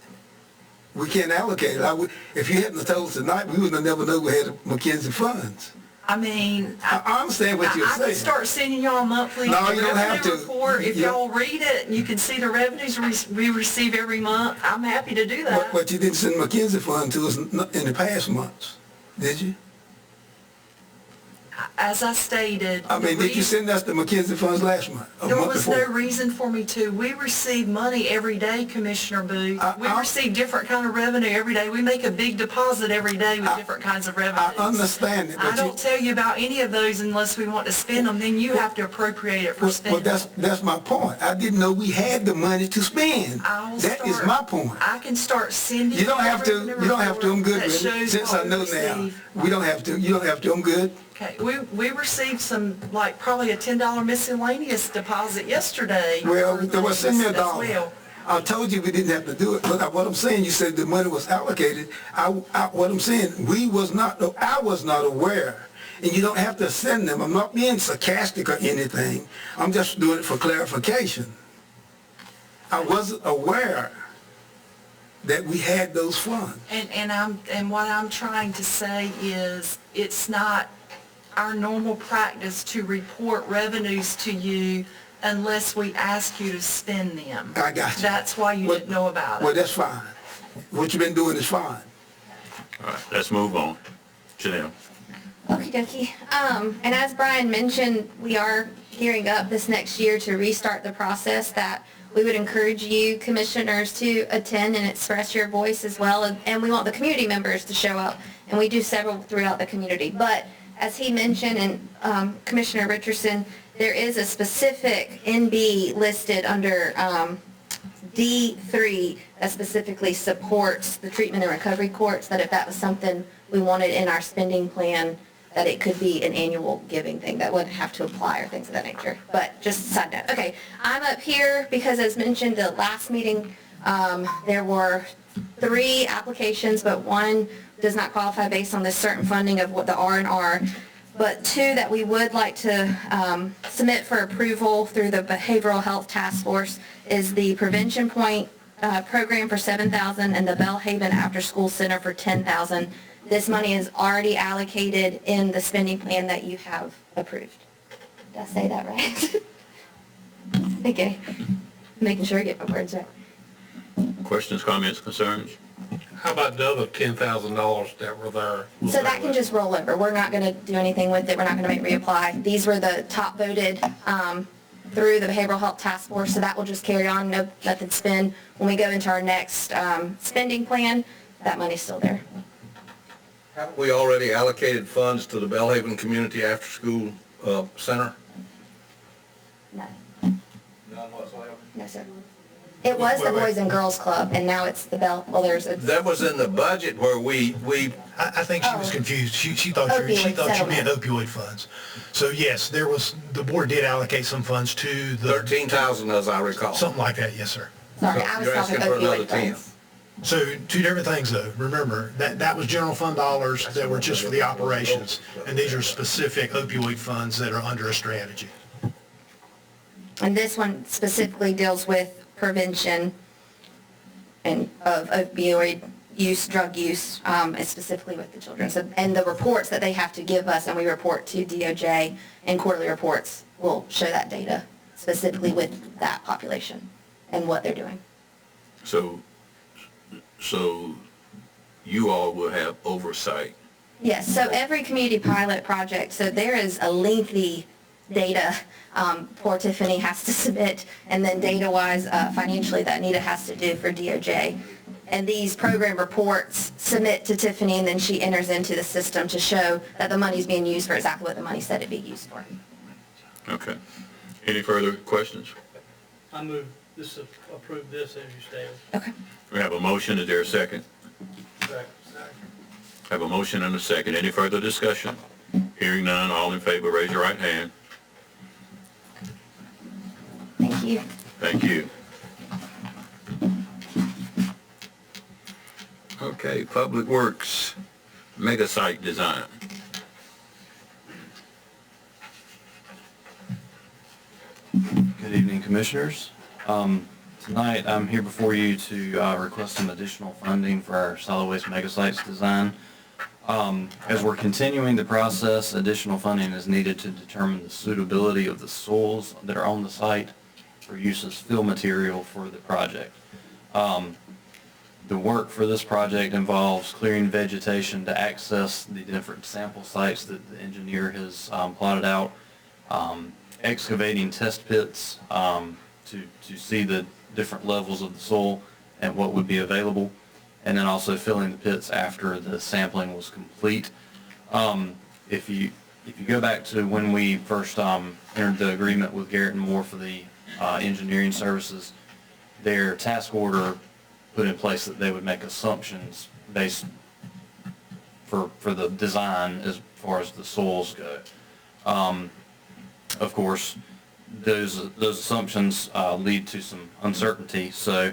[SPEAKER 10] We can't allocate it. If you hadn't told us tonight, we would have never known we had McKinsey funds.
[SPEAKER 11] I mean,
[SPEAKER 10] I understand what you're
[SPEAKER 11] I
[SPEAKER 10] saying.
[SPEAKER 11] can start sending y'all a monthly
[SPEAKER 10] No, you don't have
[SPEAKER 11] revenue
[SPEAKER 10] to.
[SPEAKER 11] report. If
[SPEAKER 10] You-
[SPEAKER 11] y'all read it, you can see the revenues we receive every month. I'm happy to do that.
[SPEAKER 10] But you didn't send McKinsey fund to us in the past months, did you?
[SPEAKER 11] As I stated,
[SPEAKER 10] I mean, did you send us the McKinsey funds last month? Or
[SPEAKER 11] there
[SPEAKER 10] month
[SPEAKER 11] was
[SPEAKER 10] before?
[SPEAKER 11] no reason for me to. We receive money every day, Commissioner Booth. We receive different kind of revenue every day. We make a big deposit every day with different kinds of revenues.
[SPEAKER 10] I understand it,
[SPEAKER 11] I
[SPEAKER 10] but
[SPEAKER 11] don't tell you about any of those unless we want to spend them. Then you have to appropriate it for
[SPEAKER 10] well,
[SPEAKER 11] spending.
[SPEAKER 10] that's my point. I didn't know we had the money to spend. That is my point.
[SPEAKER 11] I can start sending.
[SPEAKER 10] You don't have to.
[SPEAKER 11] a
[SPEAKER 10] You don't have to. I'm good
[SPEAKER 11] that
[SPEAKER 10] with it.
[SPEAKER 11] shows
[SPEAKER 10] Since
[SPEAKER 11] what
[SPEAKER 10] I
[SPEAKER 11] we
[SPEAKER 10] know now,
[SPEAKER 11] receive.
[SPEAKER 10] we don't have to. You don't have to. I'm good.
[SPEAKER 11] Okay, we received some, like, probably a $10 miscellaneous deposit yesterday.
[SPEAKER 10] Well,
[SPEAKER 11] for
[SPEAKER 10] there was
[SPEAKER 11] this
[SPEAKER 10] send me a
[SPEAKER 11] as
[SPEAKER 10] dollar.
[SPEAKER 11] well.
[SPEAKER 10] I told you we didn't have to do it, but what I'm saying, you said the money was allocated. What I'm saying, I was not aware. And you don't have to send them. I'm not being sarcastic or anything. I'm just doing it for clarification. I wasn't aware that we had those funds.
[SPEAKER 11] And what I'm trying to say is, it's not our normal practice to report revenues to you unless we ask you to spend them.
[SPEAKER 10] I got you.
[SPEAKER 11] That's why you didn't know about
[SPEAKER 10] Well,
[SPEAKER 11] it.
[SPEAKER 10] that's fine. What you've been doing is fine.
[SPEAKER 1] All right, let's move on. Janelle.
[SPEAKER 2] Okie dokie. And as Brian mentioned, we are gearing up this next year to restart the process that we would encourage you commissioners to attend and express your voice as well. And we want the community members to show up. And we do several throughout the community. But as he mentioned, and Commissioner Richardson, there is a specific NB listed under D3 that specifically supports the treatment and recovery courts, that if that was something we wanted in our spending plan, that it could be an annual giving thing that wouldn't have to apply or things of that nature. But just a side note. Okay, I'm up here because as mentioned the last meeting, there were 3 applications, but 1 does not qualify based on this certain funding of what the R&R. But 2 that we would like to submit for approval through the Behavioral Health Task Force is the Prevention Point program for $7,000 and the Bellhaven After School Center for $10,000. This money is already allocated in the spending plan that you have approved. Did I say that right? Okay. Making sure I get my words right.
[SPEAKER 1] Questions, comments, concerns?
[SPEAKER 12] How about the other $10,000 that were there?
[SPEAKER 2] So that can just roll over. We're not going to do anything with it. We're not going to make reapply. These were the top voted through the Behavioral Health Task Force, so that will just carry on, nothing spend. When we go into our next spending plan, that money's still there.
[SPEAKER 13] Haven't we already allocated funds to the Bellhaven Community After School Center?
[SPEAKER 2] No.
[SPEAKER 13] None whatsoever?
[SPEAKER 2] No, sir. It was the Boys and Girls Club, and now it's the there's a...
[SPEAKER 13] That was in the budget where we
[SPEAKER 9] I think she was confused. She thought you meant opioid funds. So yes, the board did allocate some funds to the...
[SPEAKER 13] 13,000 as I recall.
[SPEAKER 9] Something like that, yes, sir.
[SPEAKER 2] Sorry, I was
[SPEAKER 13] You're
[SPEAKER 2] talking
[SPEAKER 13] asking for another
[SPEAKER 2] opioid
[SPEAKER 13] 10.
[SPEAKER 2] funds.
[SPEAKER 9] So 2 different things though. Remember, that was general fund dollars that were just for the operations. And these are specific opioid funds that are under a strategy.
[SPEAKER 2] And this one specifically deals with prevention and of opioid use, drug use, and specifically with the children. So, and the reports that they have to give us, and we report to DOJ, and quarterly reports will show that data specifically with that population and what they're doing.
[SPEAKER 1] So you all will have oversight.
[SPEAKER 2] Yes, so every community pilot project, so there is a lengthy data, poor Tiffany has to submit, and then data-wise, financially, that Anita has to do for DOJ. And these program reports submit to Tiffany, and then she enters into the system to show that the money's being used for exactly what the money said it'd be used for.
[SPEAKER 1] Okay. Any further questions?
[SPEAKER 6] I move this, approve this as you stated.
[SPEAKER 2] Okay.
[SPEAKER 1] We have a motion. Is there a second? Have a motion and a second. Any further discussion? Hearing none, all in favor, raise your right hand.
[SPEAKER 2] Thank you.
[SPEAKER 1] Thank you. Okay, Public Works, mega site design.
[SPEAKER 14] Good evening, Commissioners. Tonight, I'm here before you to request some additional funding for our solid waste mega sites design. As we're continuing the process, additional funding is needed to determine the suitability of the soils that are on the site for use as fill material for the project. The work for this project involves clearing vegetation to access the different sample sites that the engineer has plotted out, excavating test pits to see the different levels of the soil and what would be available, and then also filling the pits after the sampling was complete. If you go back to when we first entered the agreement with Garrett and Moore for the engineering services, their task order put in place that they would make assumptions based for the design as far as the soils go. Of course, those assumptions lead to some uncertainty, so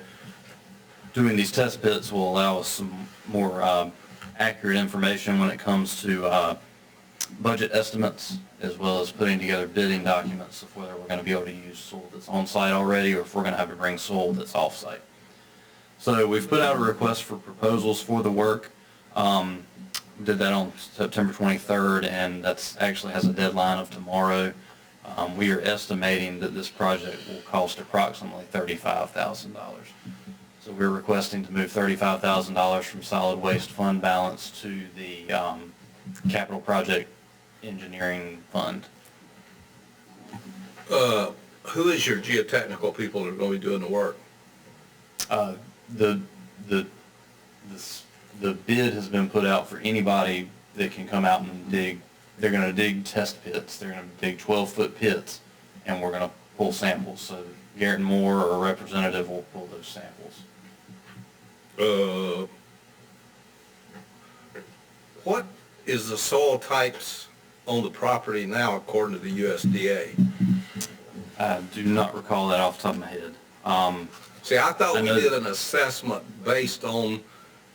[SPEAKER 14] doing these test pits will allow us some more accurate information when it comes to budget estimates, as well as putting together bidding documents of whether we're going to be able to use soil that's on site already or if we're going to have to bring soil that's off site. So we've put out a request for proposals for the work. Did that on September 23rd, and that's actually has a deadline of tomorrow. We are estimating that this project will cost approximately $35,000. So we're requesting to move $35,000 from solid waste fund balance to the capital project engineering fund.
[SPEAKER 13] Who is your geotechnical people that are going to be doing the work?
[SPEAKER 14] The bid has been put out for anybody that can come out and dig. They're going to dig test pits. They're going to dig 12-foot pits, and we're going to pull samples. So Garrett and Moore or a representative will pull those samples.
[SPEAKER 13] What is the soil types on the property now according to the USDA?
[SPEAKER 14] I do not recall that off the top of my head.
[SPEAKER 13] See, I thought we did an assessment based on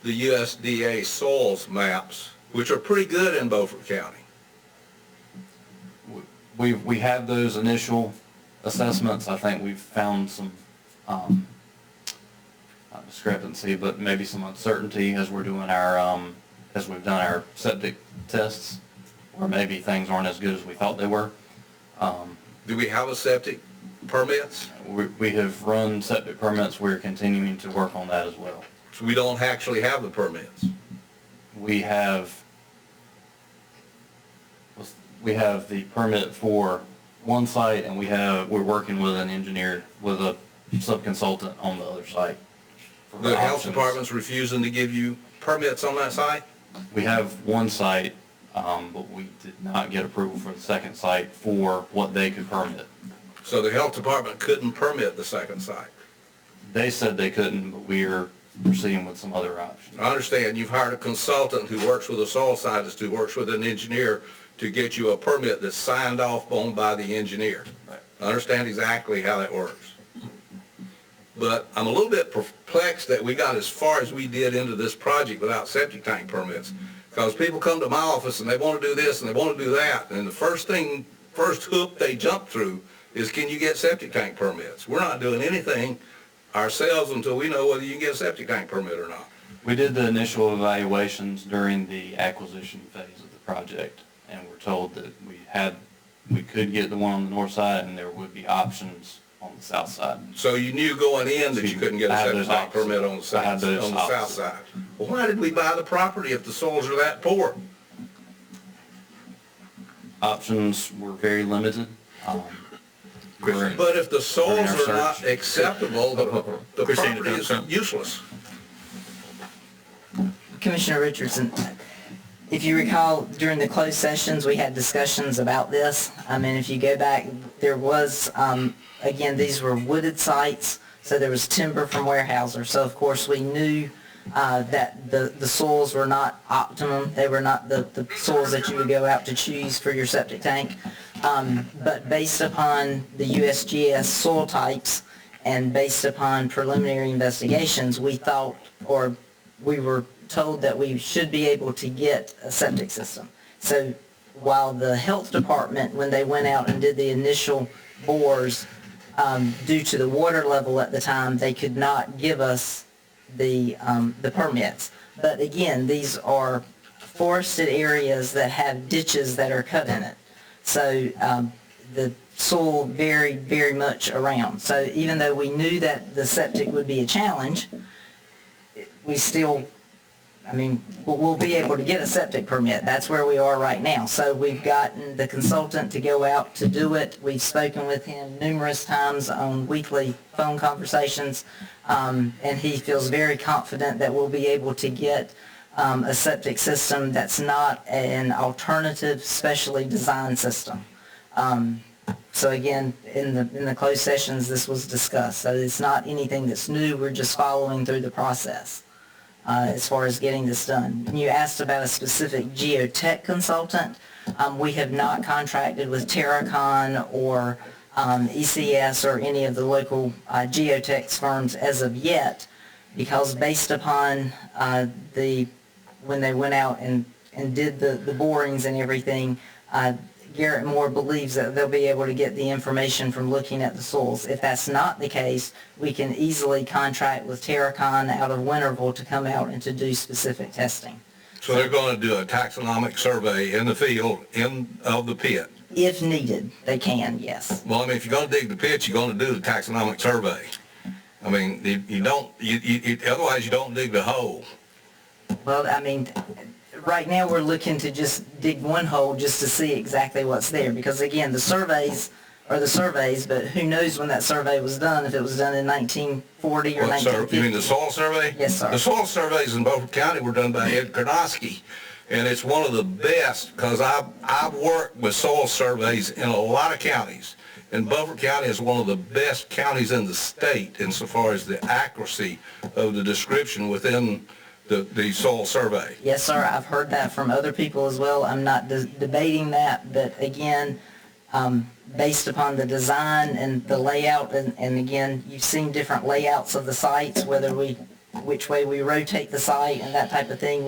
[SPEAKER 13] the USDA soils maps, which are pretty good in Beaufort County.
[SPEAKER 14] We have those initial assessments. I think we've found some not discrepancy, but maybe some uncertainty as we're doing our as we've done our septic tests, or maybe things aren't as good as we thought they were.
[SPEAKER 13] Do we have a septic permits?
[SPEAKER 14] We have run septic permits. We're continuing to work on that as well.
[SPEAKER 13] So we don't actually have the permits?
[SPEAKER 14] We have the permit for one site, and we're working with an engineer, with a sub-consultant on the other site.
[SPEAKER 13] The health department's refusing to give you permits on that site?
[SPEAKER 14] We have one site, but we did not get approval for the second site for what they could permit.
[SPEAKER 13] So the health department couldn't permit the second site?
[SPEAKER 14] They said they couldn't, but we are proceeding with some other options.
[SPEAKER 13] I understand you've hired a consultant who works with a soil scientist, who works with an engineer to get you a permit that's signed off on by the engineer.
[SPEAKER 14] Right.
[SPEAKER 13] I understand exactly how that works. But I'm a little bit perplexed that we got as far as we did into this project without septic tank permits. Because people come to my office and they want to do this and they want to do that, and the first hoop they jump through is, can you get septic tank permits? We're not doing anything ourselves until we know whether you can get a septic tank permit or not.
[SPEAKER 14] We did the initial evaluations during the acquisition phase of the project, and we're told that we could get the one on the north side, and there would be options on the south side.
[SPEAKER 13] So you knew going in that you couldn't get a septic tank permit on the south side. Well, why did we buy the property if the soils are that poor?
[SPEAKER 14] Options were very limited.
[SPEAKER 13] But if the soils are not acceptable, the
[SPEAKER 12] Christina
[SPEAKER 13] property is
[SPEAKER 12] Johnson.
[SPEAKER 13] useless.
[SPEAKER 15] Commissioner Richardson, if you recall, during the closed sessions, we had discussions about this. I mean, if you go back, there was, again, these were wooded sites, so there was timber from Weyerhaeuser. So of course, we knew that the soils were not optimum. They were not the soils that you would go out to choose for your septic tank. But based upon the USGS soil types and based upon preliminary investigations, we thought, or we were told that we should be able to get a septic system. So while the health department, when they went out and did the initial bores, due to the water level at the time, they could not give us the permits. But again, these are forested areas that have ditches that are cut in it. So the soil very, very much around. So even though we knew that the septic would be a challenge, we still, I mean, we'll be able to get a septic permit. That's where we are right now. So we've gotten the consultant to go out to do it. We've spoken with him numerous times on weekly phone conversations, and he feels very confident that we'll be able to get a septic system that's not an alternative specially designed system. So again, in the closed sessions, this was discussed. So it's not anything that's new. We're just following through the process as far as getting this done. You asked about a specific geotech consultant. We have not contracted with Terracon or ECS or any of the local geotech firms as of yet, because based upon when they went out and did the borings and everything, Garrett Moore believes that they'll be able to get the information from looking at the soils. If that's not the case, we can easily contract with Terracon out of Winterville to come out and to do specific testing.
[SPEAKER 13] So they're going to do a taxonomic survey in the field of the pit.
[SPEAKER 15] If needed, they can, yes.
[SPEAKER 13] Well, I mean, if you're going to dig the pit, you're going to do the taxonomic survey. I mean, otherwise you don't dig the hole.
[SPEAKER 15] Well, I mean, right now we're looking to just dig one hole just to see exactly what's there, because again, the surveys are the surveys, but who knows when that survey was done, if it was done in 1940 or 1950.
[SPEAKER 13] You mean the soil survey?
[SPEAKER 15] Yes, sir.
[SPEAKER 13] The soil surveys in Beaufort County were done by Ed Karnosky, and it's one of the best, because I've worked with soil surveys in a lot of counties, and Beaufort County is one of the best counties in the state insofar as the accuracy of the description within the soil survey.
[SPEAKER 15] Yes, sir. I've heard that from other people as well. I'm not debating that, but again, based upon the design and the layout, and again, you've seen different layouts of the sites, which way we rotate the site and that type of thing.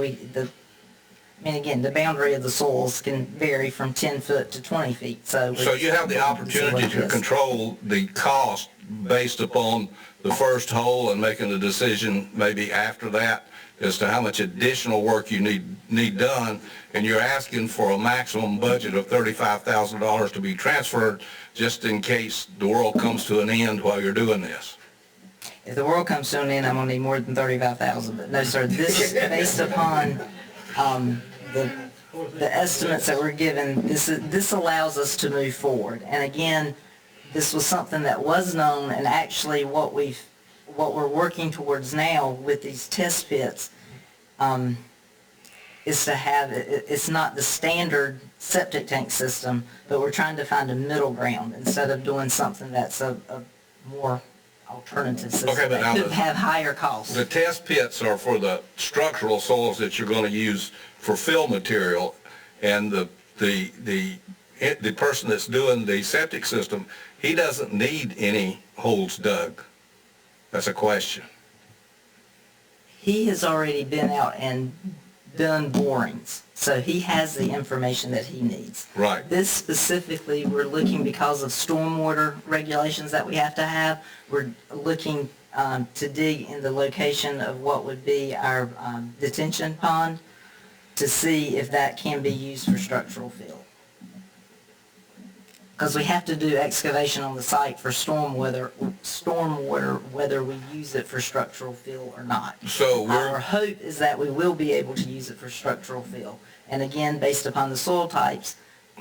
[SPEAKER 15] Again, the boundary of the soils can vary from 10 foot to 20 feet. So
[SPEAKER 13] you have the opportunity to control the cost based upon the first hole and making a decision maybe after that as to how much additional work you need done, and you're asking for a maximum budget of $35,000 to be transferred just in case the world comes to an end while you're doing this.
[SPEAKER 15] If the world comes to an end, I'm going to need more than $35,000. But no, sir, this is based upon the estimates that we're given. This allows us to move forward. And again, this was something that was known, and actually what we're working towards now with these test pits is to have, it's not the standard septic tank system, but we're trying to find a middle ground instead of doing something that's a more alternative system that could have higher costs.
[SPEAKER 13] The test pits are for the structural soils that you're going to use for fill material, and the person that's doing the septic system, he doesn't need any holes dug. That's a question.
[SPEAKER 15] He has already been out and done borings, so he has the information that he needs.
[SPEAKER 13] Right.
[SPEAKER 15] This specifically, we're looking because of stormwater regulations that we have to have. We're looking to dig in the location of what would be our detention pond to see if that can be used for structural fill. Because we have to do excavation on the site for stormwater, whether we use it for structural fill or not.
[SPEAKER 13] So
[SPEAKER 15] our hope is that we will be able to use it for structural fill. And again, based upon the soil types,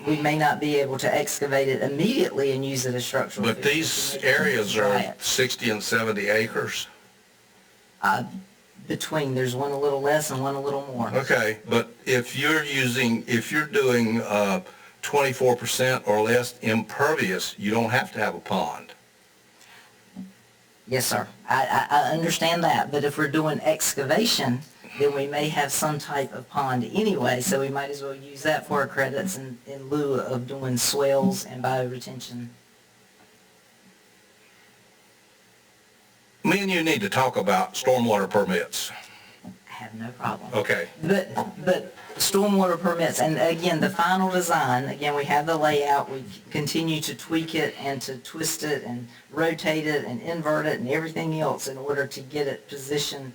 [SPEAKER 15] we may not be able to excavate it immediately and use it as structural.
[SPEAKER 13] But
[SPEAKER 15] fill.
[SPEAKER 13] these areas are 60 and 70 acres.
[SPEAKER 15] Between, there's one a little less and one a little more.
[SPEAKER 13] Okay, but if you're doing 24% or less impervious, you don't have to have a pond.
[SPEAKER 15] Yes, sir. I understand that, but if we're doing excavation, then we may have some type of pond anyway, so we might as well use that for our credits in lieu of doing swales and bioretention.
[SPEAKER 13] Me and you need to talk about stormwater permits.
[SPEAKER 15] I have no problem.
[SPEAKER 13] Okay.
[SPEAKER 15] But stormwater permits, and again, the final design, again, we have the layout, we continue to tweak it and to twist it and rotate it and invert it and everything else in order to get it positioned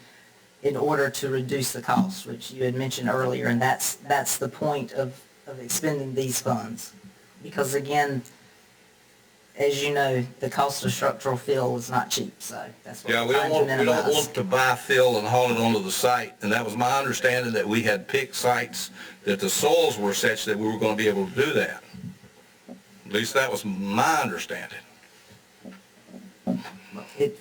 [SPEAKER 15] in order to reduce the cost, which you had mentioned earlier, and that's the point of expending these funds. Because again, as you know, the cost of structural fill is not cheap, so that's what
[SPEAKER 13] Yeah,
[SPEAKER 15] we're
[SPEAKER 13] we don't
[SPEAKER 15] trying to minimize.
[SPEAKER 13] want to buy fill and haul it onto the site, and that was my understanding that we had picked sites that the soils were such that we were going to be able to do that. At least that was my understanding.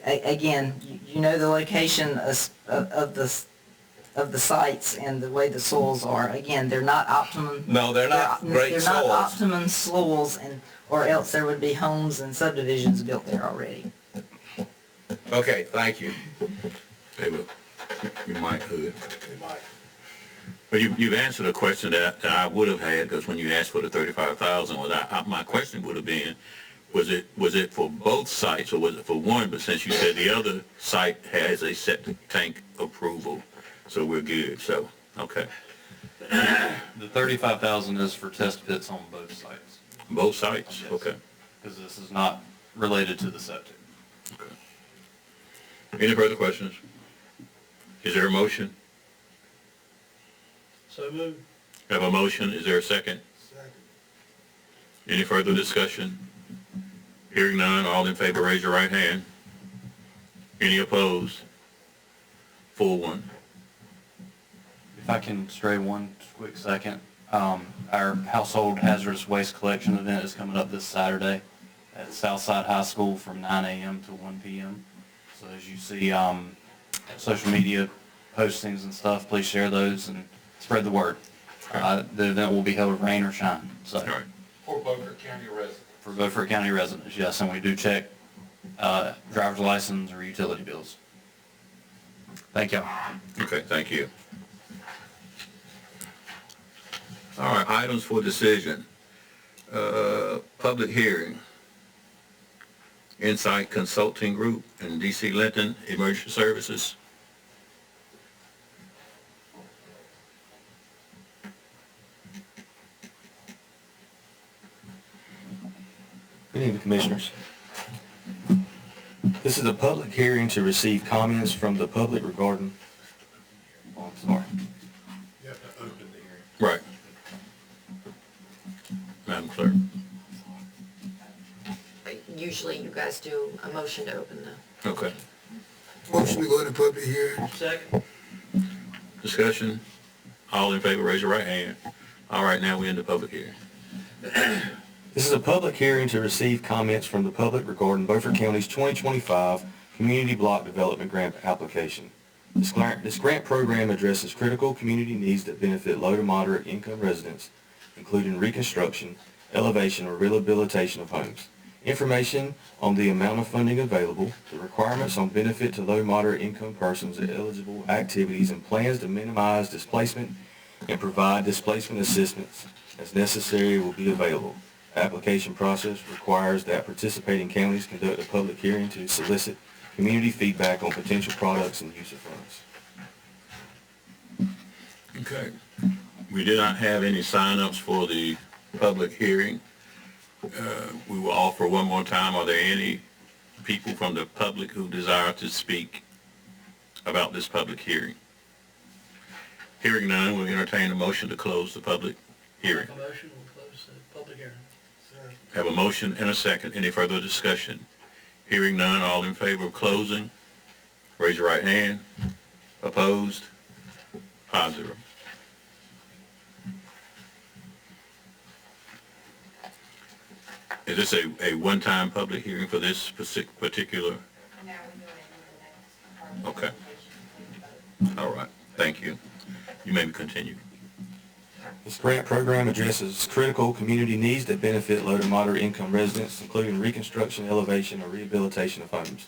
[SPEAKER 15] Again, you know the location of the sites and the way the soils are. Again, they're not optimum.
[SPEAKER 13] No, they're not great
[SPEAKER 15] They're
[SPEAKER 13] soils.
[SPEAKER 15] not optimum soils, or else there would be homes and subdivisions built there already.
[SPEAKER 13] Okay, thank you.
[SPEAKER 1] Hey, well, you might could. But you've answered a question that I would have had, because when you asked for the 35,000, my question would have been, was it for both sites or was it for one? But since you said the other site has a septic tank approval, so we're good. So, okay.
[SPEAKER 14] The 35,000 is for test pits on both sites.
[SPEAKER 1] Both sites?
[SPEAKER 14] Yes.
[SPEAKER 1] Okay.
[SPEAKER 14] Because this is not related to the septic.
[SPEAKER 1] Okay. Any further questions? Is there a motion?
[SPEAKER 6] So moved.
[SPEAKER 1] Have a motion. Is there a second?
[SPEAKER 10] Second.
[SPEAKER 1] Any further discussion? Hearing none, all in favor, raise your right hand. Any opposed? 4-1.
[SPEAKER 14] If I can stray one quick second, our household hazardous waste collection event is coming up this Saturday at Southside High School from 9 a.m. to 1 p.m. So as you see social media postings and stuff, please share those and spread the word. The event will be held rain or shine. So
[SPEAKER 1] All right.
[SPEAKER 12] For Beaufort County residents.
[SPEAKER 14] for Beaufort County residents, yes, and we do check driver's license or utility bills. Thank you.
[SPEAKER 1] Okay, thank you. All right, items for decision. Public hearing. Insight Consulting Group and DC Linton Emergency Services.
[SPEAKER 16] Good evening, Commissioners. This is a public hearing to receive comments from the public regarding,
[SPEAKER 14] Oh, I'm sorry.
[SPEAKER 12] You have to open the hearing.
[SPEAKER 1] Right. Madam Clerk.
[SPEAKER 11] Usually you guys do a motion to open the.
[SPEAKER 1] Okay.
[SPEAKER 10] Motion to go into public hearing.
[SPEAKER 6] Second.
[SPEAKER 1] Discussion. All in favor, raise your right hand. All right, now we're in the public hearing.
[SPEAKER 16] this is a public hearing to receive comments from the public regarding Beaufort County's 2025 Community Block Development Grant application. This grant program addresses critical community needs that benefit low to moderate income residents, including reconstruction, elevation, or rehabilitation of homes. Information on the amount of funding available, the requirements on benefit to low moderate income persons, eligible activities, and plans to minimize displacement and provide displacement assistance as necessary will be available. The application process requires that participating counties conduct a public hearing to solicit community feedback on potential products and use of funds.
[SPEAKER 1] Okay. We did not have any sign-ups for the public hearing. We will offer one more time. Are there any people from the public who desire to speak about this public hearing? Hearing none, we'll entertain a motion to close the public hearing.
[SPEAKER 6] Make a motion, we'll close the public hearing.
[SPEAKER 1] Have a motion and a second. Any further discussion? Hearing none, all in favor of closing, raise your right hand. Opposed? 5-0. Is this a one-time public hearing for this particular? Okay. All right, thank you. You may continue.
[SPEAKER 16] This grant program addresses critical community needs that benefit low to moderate income residents, including reconstruction, elevation, or rehabilitation of homes.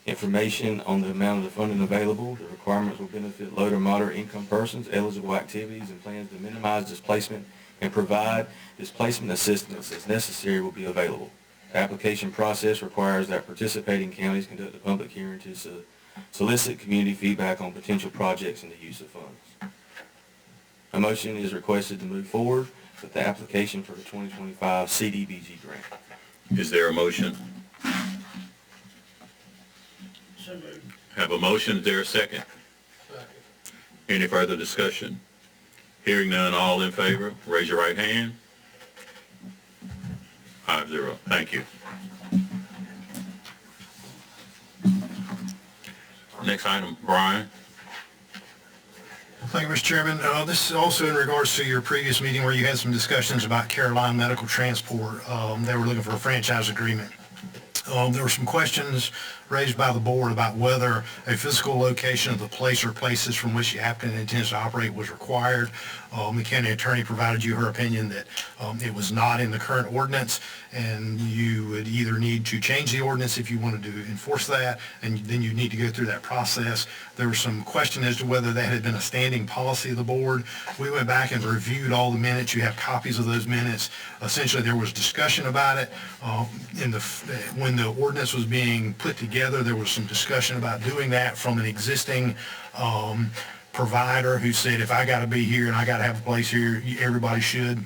[SPEAKER 16] Information on the amount of the funding available, the requirements will benefit low to moderate income persons, eligible activities, and plans to minimize displacement and provide displacement assistance as necessary will be available. The application process requires that participating counties conduct a public hearing to solicit community feedback on potential projects and the use of funds. A motion is requested to move forward with the application for the 2025 CDBG grant.
[SPEAKER 1] Is there a motion? Have a motion, is there a second? Any further discussion? Hearing none, all in favor, raise your right hand. 5-0, thank you. Next item, Brian.
[SPEAKER 9] Thank you, Mr. Chairman. This is also in regards to your previous meeting where you had some discussions about Caroline Medical Transport. They were looking for a franchise agreement. There were some questions raised by the board about whether a physical location of the place or places from which the applicant intends to operate was required. The county attorney provided you her opinion that it was not in the current ordinance, and you would either need to change the ordinance if you wanted to enforce that, and then you need to go through that process. There was some question as to whether that had been a standing policy of the board. We went back and reviewed all the minutes. You have copies of those minutes. Essentially, there was discussion about it. When the ordinance was being put together, there was some discussion about doing that from an existing provider who said, if I got to be here and I got to have a place here, everybody should.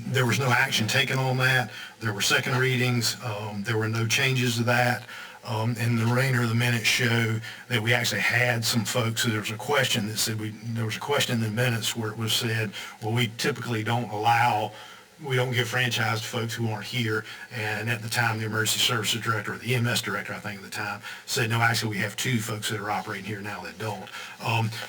[SPEAKER 9] There was no action taken on that. There were second readings. There were no changes to that. And the remainder of the minutes show that we actually had some folks, so there was a question that said, there was a question in the minutes where it was said, well, we typically don't give franchise to folks who aren't here. And at the time, the emergency services director, or the EMS director, I think at the time, said, no, actually we have 2 folks that are operating here now that don't.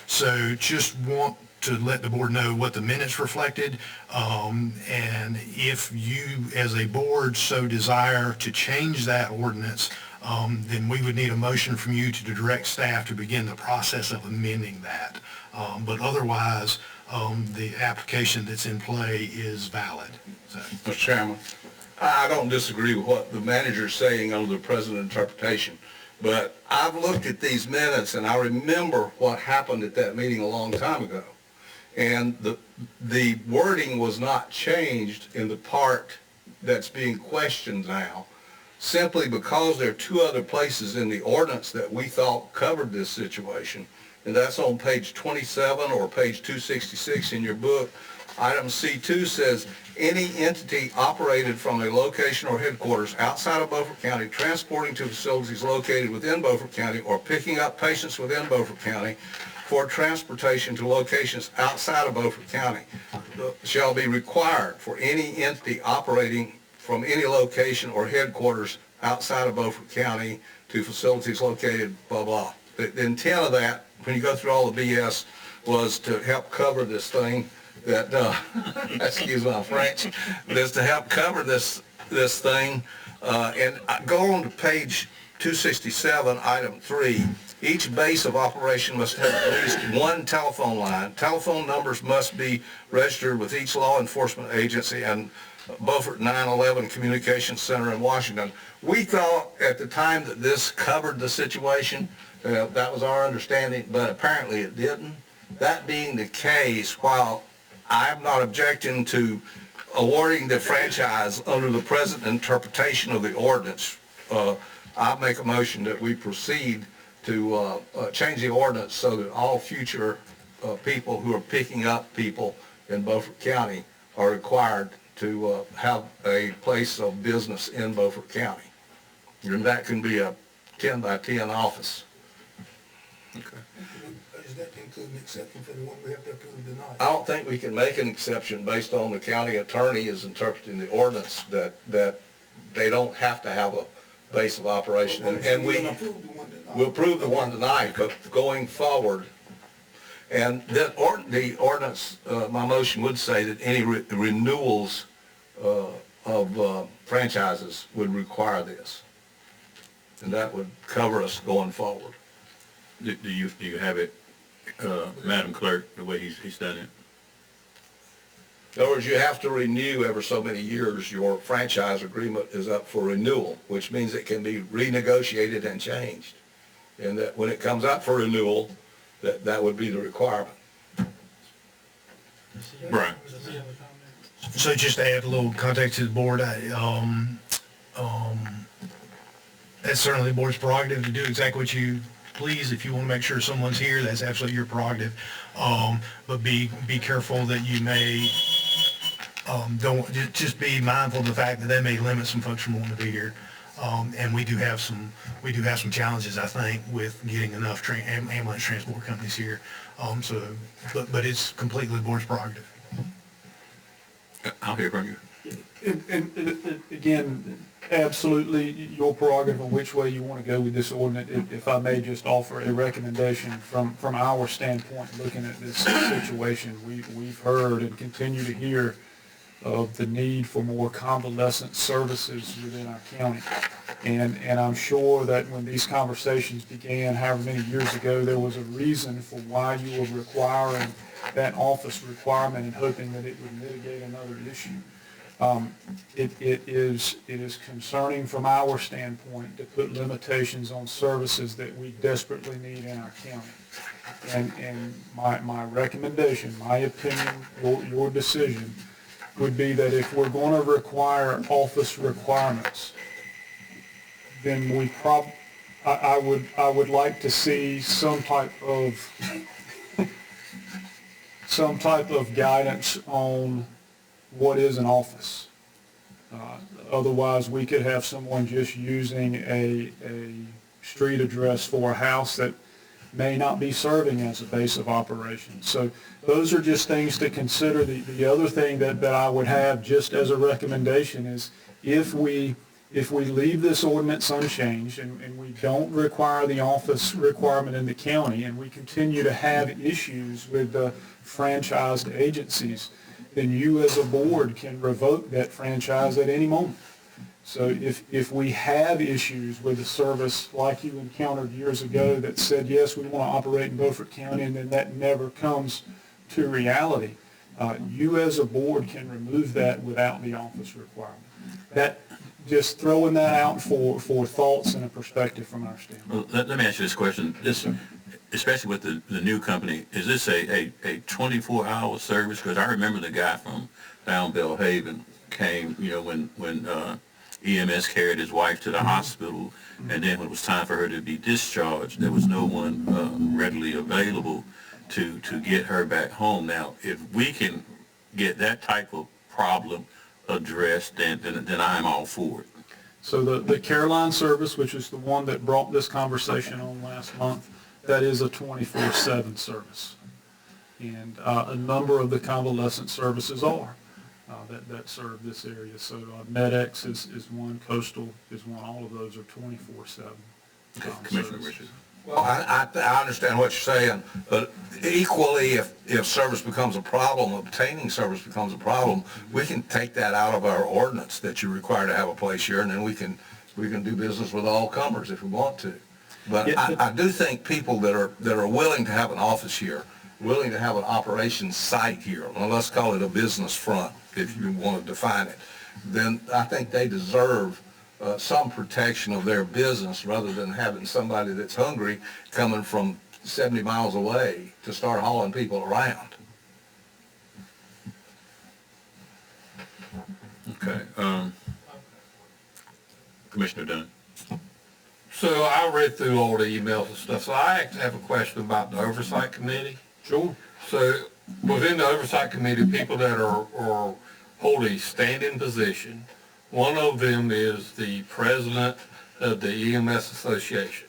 [SPEAKER 9] So just want to let the board know what the minutes reflected. And if you, as a board, so desire to change that ordinance, then we would need a motion from you to direct staff to begin the process of amending that. But otherwise, the application that's in play is valid. So.
[SPEAKER 13] Mr. Chairman, I don't disagree with what the manager is saying under the present interpretation, but I've looked at these minutes and I remember what happened at that meeting a long time ago. And the wording was not changed in the part that's being questioned now, simply because there are 2 other places in the ordinance that we thought covered this situation. And that's on page 27 or page 266 in your book. Item C2 says, any entity operated from a location or headquarters outside of Beaufort County transporting to facilities located within Beaufort County or picking up patients within Beaufort County for transportation to locations outside of Beaufort County shall be required for any entity operating from any location or headquarters outside of Beaufort County to facilities located, blah, blah. The intent of that, when you go through all the BS, was to help cover this thing that, excuse my French, is to help cover this thing. And go on to page 267, item 3. Each base of operation must have at least 1 telephone line. Telephone numbers must be registered with each law enforcement agency and Beaufort 911 Communications Center in Washington. We thought at the time that this covered the situation, that was our understanding, but apparently it didn't. That being the case, while I'm not objecting to awarding the franchise under the present interpretation of the ordinance, I make a motion that we proceed to change the ordinance so that all future people who are picking up people in Beaufort County are required to have a place of business in Beaufort County. And that can be a 10 by 10 office.
[SPEAKER 1] Okay.
[SPEAKER 10] Is that including an exception for the one we have to approve tonight?
[SPEAKER 13] I don't think we can make an exception based on the county attorney is interpreting the ordinance that they don't have to have a base of operation. And we'll approve the one tonight, but going forward, and the ordinance, my motion would say that any renewals franchises would require this. And that would cover us going forward.
[SPEAKER 1] Do you have it, Madam Clerk, the way he's done it?
[SPEAKER 13] In other words, you have to renew every so many years. Your franchise agreement is up for renewal, which means it can be renegotiated and changed. And that when it comes up for renewal, that would be the requirement.
[SPEAKER 1] Right.
[SPEAKER 9] So just to add a little context to the board, that's certainly the board's prerogative to do exactly what you please. If you want to make sure someone's here, that's absolutely your prerogative. But be careful that you may, just be mindful of the fact that they may limit some folks from wanting to be here. And we do have some challenges, I think, with getting enough ambulance transport companies here. But it's completely the board's prerogative.
[SPEAKER 1] I'll hear from you.
[SPEAKER 17] And again, absolutely your prerogative on which way you want to go with this ordinance. If I may just offer a recommendation from our standpoint, looking at this situation, we've heard and continue to hear of the need for more convalescent services within our county. And I'm sure that when these conversations began, however many years ago, there was a reason for why you were requiring that office requirement and hoping that it would mitigate another issue. It is concerning from our standpoint to put limitations on services that we desperately need in our county. And my recommendation, my opinion, your decision would be that if we're going to require office requirements, then I would like to see some type of guidance on what is an office. Otherwise, we could have someone just using a street address for a house that may not be serving as a base of operations. So those are just things to consider. The other thing that I would have just as a recommendation is if we leave this ordinance unchanged and we don't require the office requirement in the county and we continue to have issues with the franchised agencies, then you as a board can revoke that franchise at any moment. So if we have issues with a service like you encountered years ago that said, yes, we want to operate in Beaufort County, and then that never comes to reality, you as a board can remove that without the office requirement. That, just throwing that out for thoughts and a perspective from our standpoint.
[SPEAKER 1] Well, let me ask you this question. Especially with the new company, is this a 24-hour service? Because I remember the guy from down Belhaven came, when EMS carried his wife to the hospital, and then when it was time for her to be discharged, there was no one readily available to get her back home. Now, if we can get that type of problem addressed, then I'm all for it.
[SPEAKER 17] So the Caroline service, which is the one that brought this conversation on last month, that is a 24/7 service. And a number of the convalescent services are that serve this area. So MedX is one, Coastal is one, all of those are 24/7.
[SPEAKER 1] Commissioner Richard.
[SPEAKER 13] Well, I understand what you're saying, but equally, if service becomes a problem, obtaining service becomes a problem, we can take that out of our ordinance that you're required to have a place here, and then we can do business with all comers if we want to. But I do think people that are willing to have an office here, willing to have an operations site here, well, let's call it a business front if you want to define it, then I think they deserve some protection of their business rather than having somebody that's hungry coming from 70 miles away to start hauling people around.
[SPEAKER 1] Okay. Commissioner Dunn.
[SPEAKER 12] So I read through all the emails and stuff, so I actually have a question about the Oversight Committee.
[SPEAKER 17] Sure.
[SPEAKER 12] So within the Oversight Committee, people that are hold a standing position, one of them is the president of the EMS Association.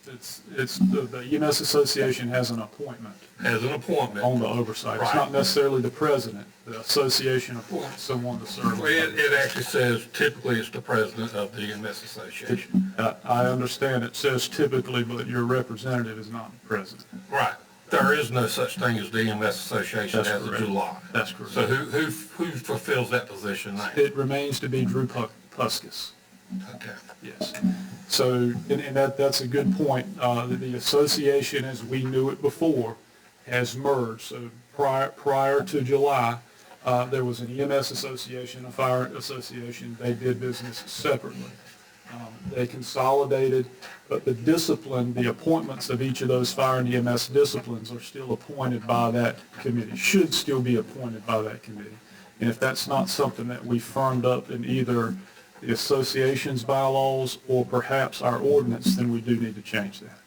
[SPEAKER 17] The EMS Association has an appointment.
[SPEAKER 12] Has an appointment.
[SPEAKER 17] On the oversight. It's
[SPEAKER 12] Right.
[SPEAKER 17] not necessarily the president. The association appoints someone to serve.
[SPEAKER 12] Well, it actually says typically it's the president of the EMS Association.
[SPEAKER 17] I understand it says typically, but your representative is not the president.
[SPEAKER 12] Right. There is no such thing as the EMS Association
[SPEAKER 17] That's
[SPEAKER 12] as of
[SPEAKER 17] correct.
[SPEAKER 12] July.
[SPEAKER 17] That's correct.
[SPEAKER 12] So who fulfills that position now?
[SPEAKER 17] It remains to be Drew Puskas.
[SPEAKER 12] Okay.
[SPEAKER 17] Yes. So, and that's a good point. The association, as we knew it before, has merged. So prior to July, there was an EMS association, a fire association. They did business separately. They consolidated, but the discipline, the appointments of each of those fire and EMS disciplines are still appointed by that committee, should still be appointed by that committee. And if that's not something that we firmed up in either the association's bylaws or perhaps our ordinance, then we do need to change that.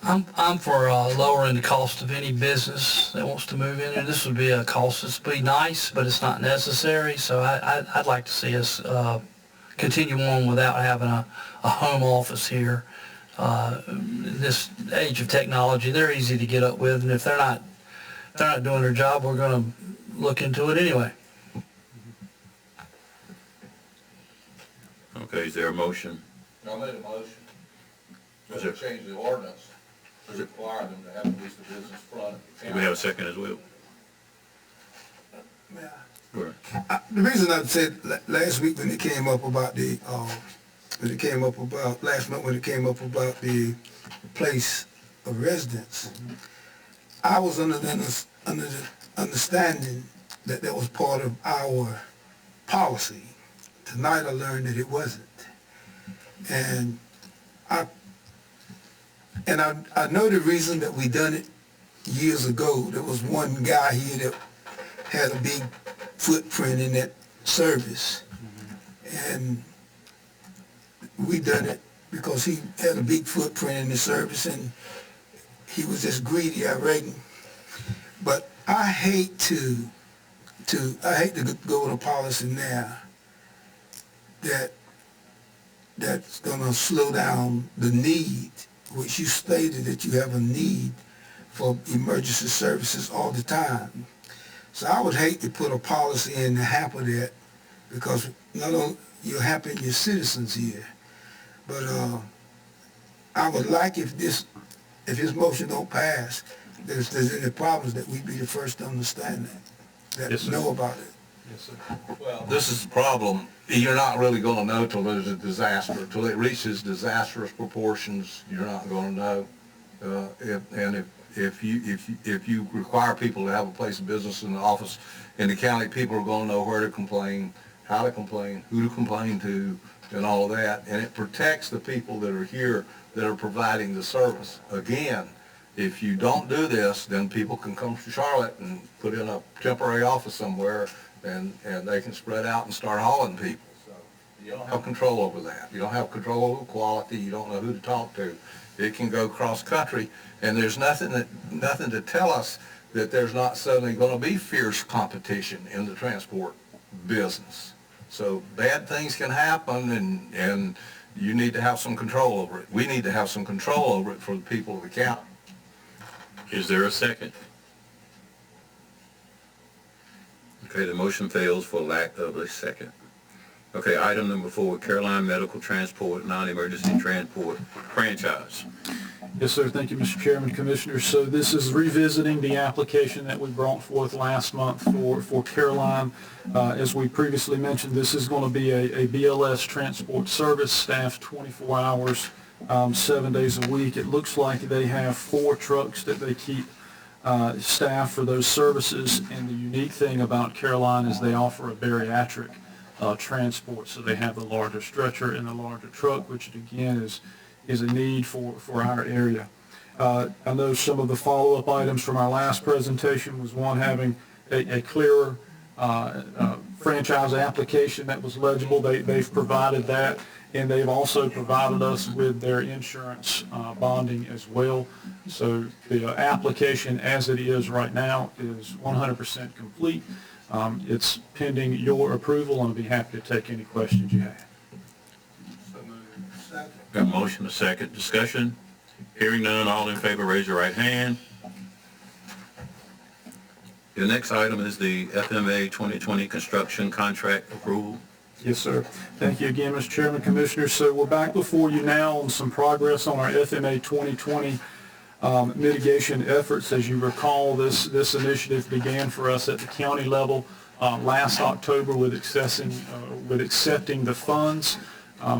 [SPEAKER 6] I'm for lowering the cost of any business that wants to move in here. This would be a cost that's be nice, but it's not necessary. So I'd like to see us continue on without having a home office here. In this age of technology, they're easy to get up with, and if they're not doing their job, we're going to look into it anyway.
[SPEAKER 1] Okay, is there a motion?
[SPEAKER 13] I made a motion
[SPEAKER 1] Is
[SPEAKER 13] to
[SPEAKER 1] it-
[SPEAKER 13] change the ordinance to require them to have at least a business front.
[SPEAKER 1] Do we have a second as well? Go ahead.
[SPEAKER 10] The reason I said last week when it came up about last month when it came up about the place of residence, I was under the understanding that that was part of our policy. Tonight I learned that it wasn't. And I know the reason that we done it years ago. There was one guy here that had a big footprint in that service. And we done it because he had a big footprint in the service and he was just greedy, I reckon. But I hate to go with a policy now that's gonna slow down the need, which you stated that you have a need for emergency services all the time. So I would hate to put a policy in to hamper that, because not only you're hampering your citizens here, but I would like if his motion don't pass, there's any problems, that we be the first to understand that
[SPEAKER 17] Yes, sir.
[SPEAKER 10] know about it.
[SPEAKER 17] Yes, sir.
[SPEAKER 13] Well, this is the problem. You're not really gonna know till there's a disaster. Till it reaches disastrous proportions, you're not gonna know. If you require people to have a place of business in the office in the county, people are gonna know where to complain, how to complain, who to complain to, and all of that. And it protects the people that are here that are providing the service. Again, if you don't do this, then people can come to Charlotte and put in a temporary office somewhere, and they can spread out and start hauling people. So you don't have control over that. You don't have control over quality. You don't know who to talk to. It can go cross-country, and there's nothing to tell us that there's not suddenly going to be fierce competition in the transport business. So bad things can happen, and you need to have some control over it. We need to have some control over it for the people of the county.
[SPEAKER 1] Is there a second? Okay, the motion fails for lack of a second. Okay, item number 4, Caroline Medical Transport, non-emergency transport franchise.
[SPEAKER 17] Yes, sir. Thank you, Mr. Chairman, Commissioners. So this is revisiting the application that we brought forth last month for Caroline. As we previously mentioned, this is going to be a BLS transport service, staffed 24 hours, 7 days a week. It looks like they have 4 trucks that they keep staffed for those services. And the unique thing about Caroline is they offer a bariatric transport. So they have the larger stretcher and the larger truck, which again is a need for our area. I know some of the follow-up items from our last presentation was one having a clearer franchise application that was legible. They've provided that, and they've also provided us with their insurance bonding as well. So the application as it is right now is 100% complete. It's pending your approval, and I'll be happy to take any questions you have.
[SPEAKER 1] Got a motion, a second. Discussion? Hearing none, all in favor, raise your right hand. The next item is the FMA 2020 construction contract approval.
[SPEAKER 17] Yes, sir. Thank you again, Mr. Chairman, Commissioners. So we're back before you now on some progress on our FMA 2020 mitigation efforts. As you recall, this initiative began for us at the county level last October with accepting the funds.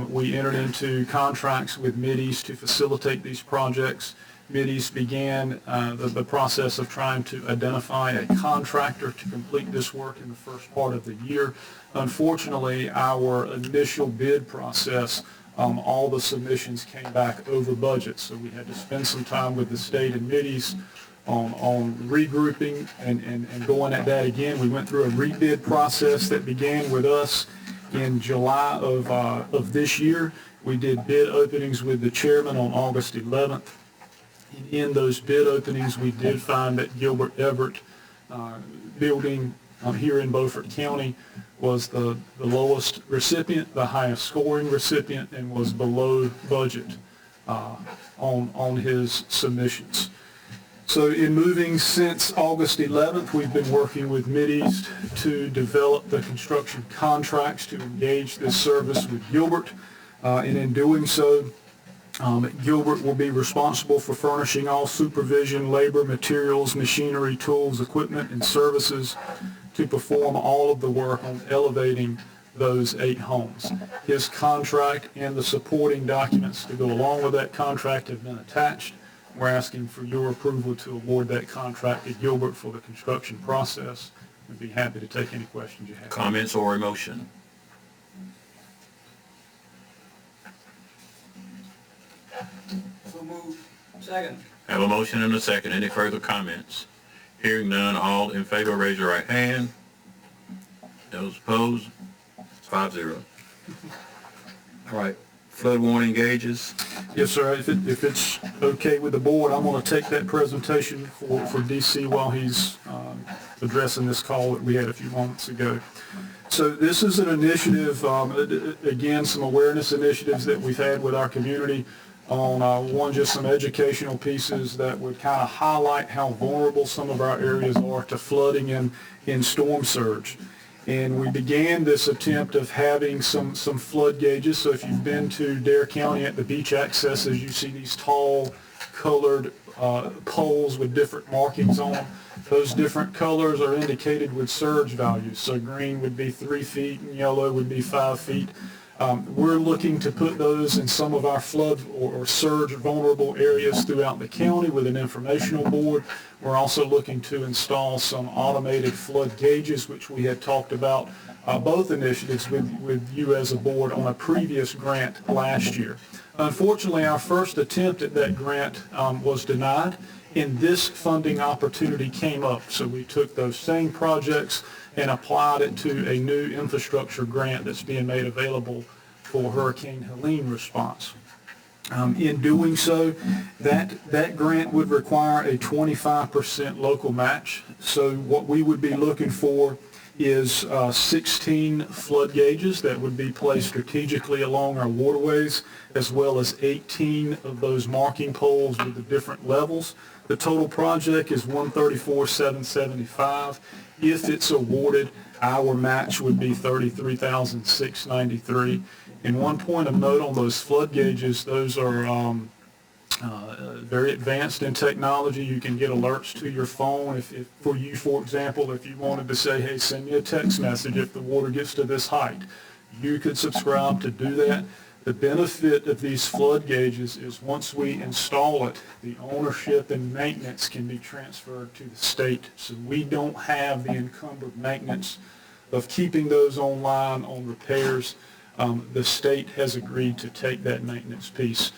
[SPEAKER 17] We entered into contracts with Mideast to facilitate these projects. Mideast began the process of trying to identify a contractor to complete this work in the first part of the year. Unfortunately, our initial bid process, all the submissions came back over budget, so we had to spend some time with the state and Mideast on regrouping and going at that again. We went through a rebid process that began with us in July of this year. We did bid openings with the chairman on August 11th. And in those bid openings, we did find that Gilbert Everett building here in Beaufort County was the lowest recipient, the highest scoring recipient, and was below budget on his submissions. So in moving since August 11th, we've been working with Mideast to develop the construction contracts to engage this service with Gilbert. And in doing so, Gilbert will be responsible for furnishing all supervision, labor, materials, machinery, tools, equipment, and services to perform all of the work on elevating those 8 homes. His contract and the supporting documents to go along with that contract have been attached. We're asking for your approval to award that contract to Gilbert for the construction process. We'd be happy to take any questions you have.
[SPEAKER 1] Comments or a motion?
[SPEAKER 10] So move. Second.
[SPEAKER 1] Have a motion and a second. Any further comments? Hearing none, all in favor, raise your right hand. Those opposed? It's 5-0. All right. Flood warning gauges.
[SPEAKER 17] Yes, sir. If it's okay with the board, I'm going to take that presentation for DC while he's addressing this call that we had a few moments ago. So this is an initiative, again, some awareness initiatives that we've had with our community on just some educational pieces that would kind of highlight how vulnerable some of our areas are to flooding and in storm surge. And we began this attempt of having some flood gauges. So if you've been to Dare County at the beach accesses, you see these tall colored poles with different markings on them. Those different colors are indicated with surge values. So green would be 3 feet and yellow would be 5 feet. We're looking to put those in some of our flood or surge vulnerable areas throughout the county with an informational board. We're also looking to install some automated flood gauges, which we had talked about, both initiatives with you as a board on a previous grant last year. Unfortunately, our first attempt at that grant was denied, and this funding opportunity came up. So we took those same projects and applied it to a new infrastructure grant that's being made available for Hurricane Helene response. In doing so, that grant would require a 25% local match. So what we would be looking for is 16 flood gauges that would be placed strategically along our waterways, as well as 18 of those marking poles with the different levels. The total project is $134,775. If it's awarded, our match would be $33,693. And one point of note on those flood gauges, those are very advanced in technology. You can get alerts to your phone. If for you, for example, if you wanted to say, hey, send me a text message if the water gets to this height, you could subscribe to do that. The benefit of these flood gauges is once we install it, the ownership and maintenance can be transferred to the state. So we don't have the encumbered maintenance of keeping those online on repairs. The state has agreed to take that maintenance piece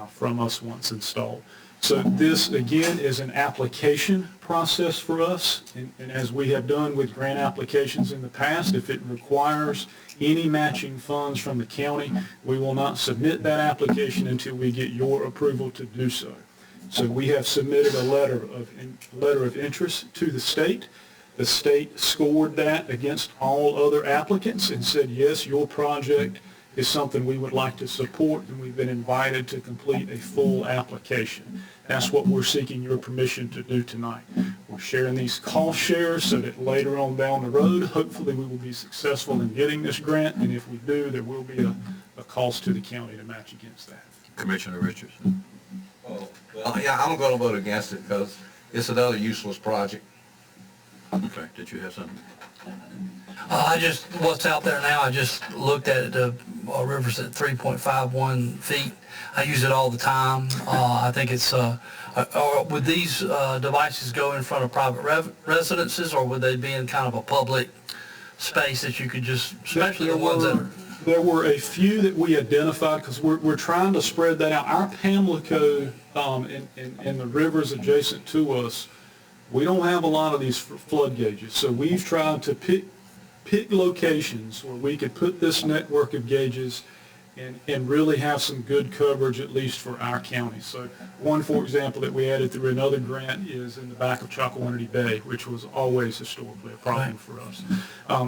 [SPEAKER 17] from us once installed. So this, again, is an application process for us, and as we have done with grant applications in the past, if it requires any matching funds from the county, we will not submit that application until we get your approval to do so. So we have submitted a letter of interest to the state. The state scored that against all other applicants and said, yes, your project is something we would like to support, and we've been invited to complete a full application. That's what we're seeking your permission to do tonight. We're We're sharing these cost shares so that later on down the road, hopefully we will be successful in getting this grant, and if we do, there will be a cost to the county to match against that.
[SPEAKER 1] Commissioner Richardson.
[SPEAKER 13] Oh, well, yeah, I'm gonna vote against it because it's another useless project.
[SPEAKER 1] Okay, did you have something?
[SPEAKER 6] What's out there now, I just looked at it, the river's at 3.51 feet. I use it all the time. I think it's, would these devices go in front of private residences, or would they be in kind of a public space that you could just, especially the ones that are...
[SPEAKER 17] There were a few that we identified because we're trying to spread that out. Our Pamlico in the rivers adjacent to us, we don't have a lot of these flood gauges. So we've tried to pick locations where we could put this network of gauges and really have some good coverage, at least for our county. So one, for example, that we added through another grant is in the back of Chocowinity Bay, which was always historically a problem for us. I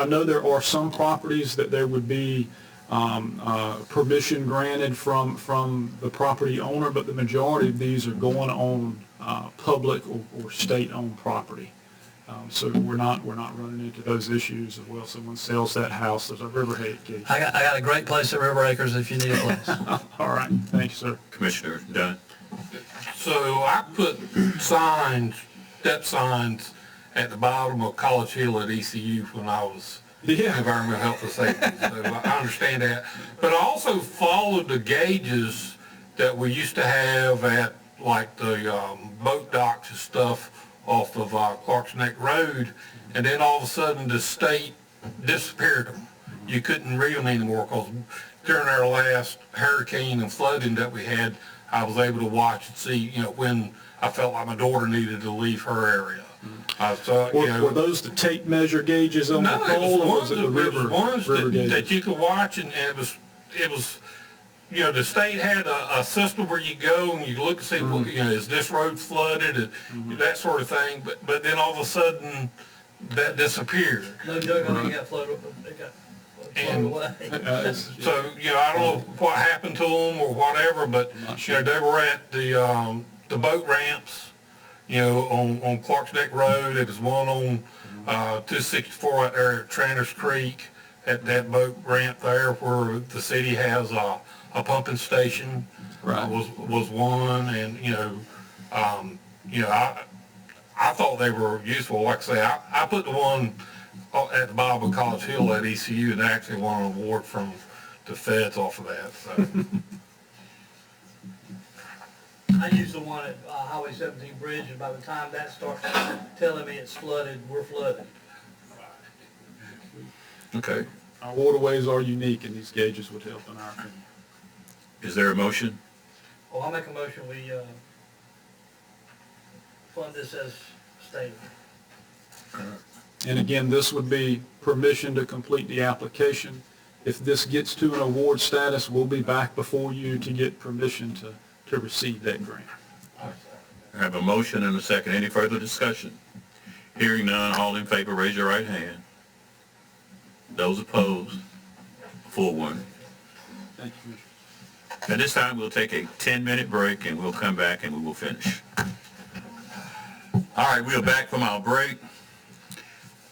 [SPEAKER 17] know there are some properties that there would be permission granted from the property owner, but the majority of these are going on public or state-owned property. So we're not running into those issues as well. Someone sells that house, there's a Riverhead gauge.
[SPEAKER 6] I got a great place at River Acres if you need a place.
[SPEAKER 17] All right, thank you, sir.
[SPEAKER 1] Commissioner Dunn.
[SPEAKER 12] So I put signs, step signs at the bottom of College Hill at ECU when I was environmental health and safety. So I understand that. But I also followed the gauges that we used to have at like the boat docks and stuff off of Clark's Neck Road, and then all of a sudden the state disappeared them. You couldn't read them anymore because during our last hurricane and flooding that we had, I was able to watch and see, when I felt like my daughter needed to leave her area.
[SPEAKER 17] Were those the tape measure gauges on the pole, or was it the river gauges?
[SPEAKER 12] That you could watch, and it was the state had a system where you go and you look and see, well, is this road flooded, and that sort of thing. But then all of a sudden, that disappeared.
[SPEAKER 6] No joke, they got flooded.
[SPEAKER 12] So, I don't know what happened to them or whatever, but, they were at the boat ramps, on Clark's Neck Road. There was one on 264 right there at Tranners Creek at that boat ramp there where the city has a pumping station.
[SPEAKER 17] Right.
[SPEAKER 12] Was one, and, I thought they were useful. Like I say, I put the one at the bottom of College Hill at ECU and actually won an award from the feds off of that. So.
[SPEAKER 6] I use the one at Highway 17 Bridge, and by the time that starts telling me it's flooded, we're flooded.
[SPEAKER 1] Okay.
[SPEAKER 17] Our waterways are unique, and these gauges would help in our opinion.
[SPEAKER 1] Is there a motion?
[SPEAKER 6] Well, I'll make a motion, we fund this as stated.
[SPEAKER 17] And again, this would be permission to complete the application. If this gets to an award status, we'll be back before you to get permission to receive that grant.
[SPEAKER 1] I have a motion and a second. Any further discussion? Hearing none, all in favor, raise your right hand. Those opposed, 4-1.
[SPEAKER 17] Thank you, Commissioner.
[SPEAKER 1] At this time, we'll take a 10-minute break, and we'll come back and we will finish. All right, we are back from our break.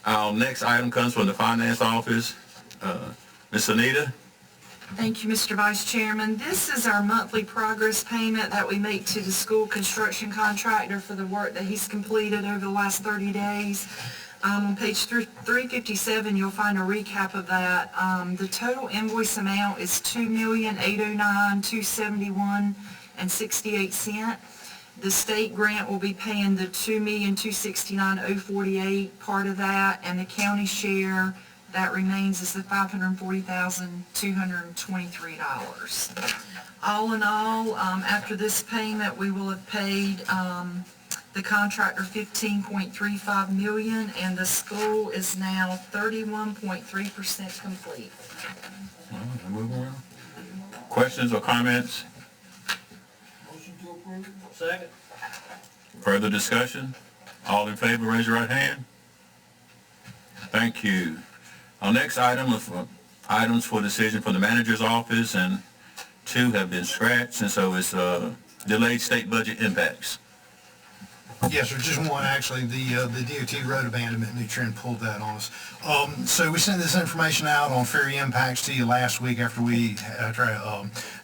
[SPEAKER 1] Our next item comes from the Finance Office. Ms. Anita?
[SPEAKER 11] Thank you, Mr. Vice Chairman. This is our monthly progress payment that we make to the school construction contractor for the work that he's completed over the last 30 days. On page 357, you'll find a recap of that. The total invoice amount is $2,809,271.68. The state grant will be paying the $2,269,048 part of that, and the county share that remains is the $540,223. All in all, after this payment, we will have paid the contractor $15.35 million, and the school is now 31.3% complete.
[SPEAKER 1] Questions or comments?
[SPEAKER 6] Motion to approve. Second.
[SPEAKER 1] Further discussion? All in favor, raise your right hand. Thank you. Our next item is items for decision from the manager's office, and 2 have been scratched, and so it's delayed state budget impacts.
[SPEAKER 9] Yes, sir, just one, actually. The DOT road abandonment, New Trend pulled that on us. So we sent this information out on ferry impacts to you last week after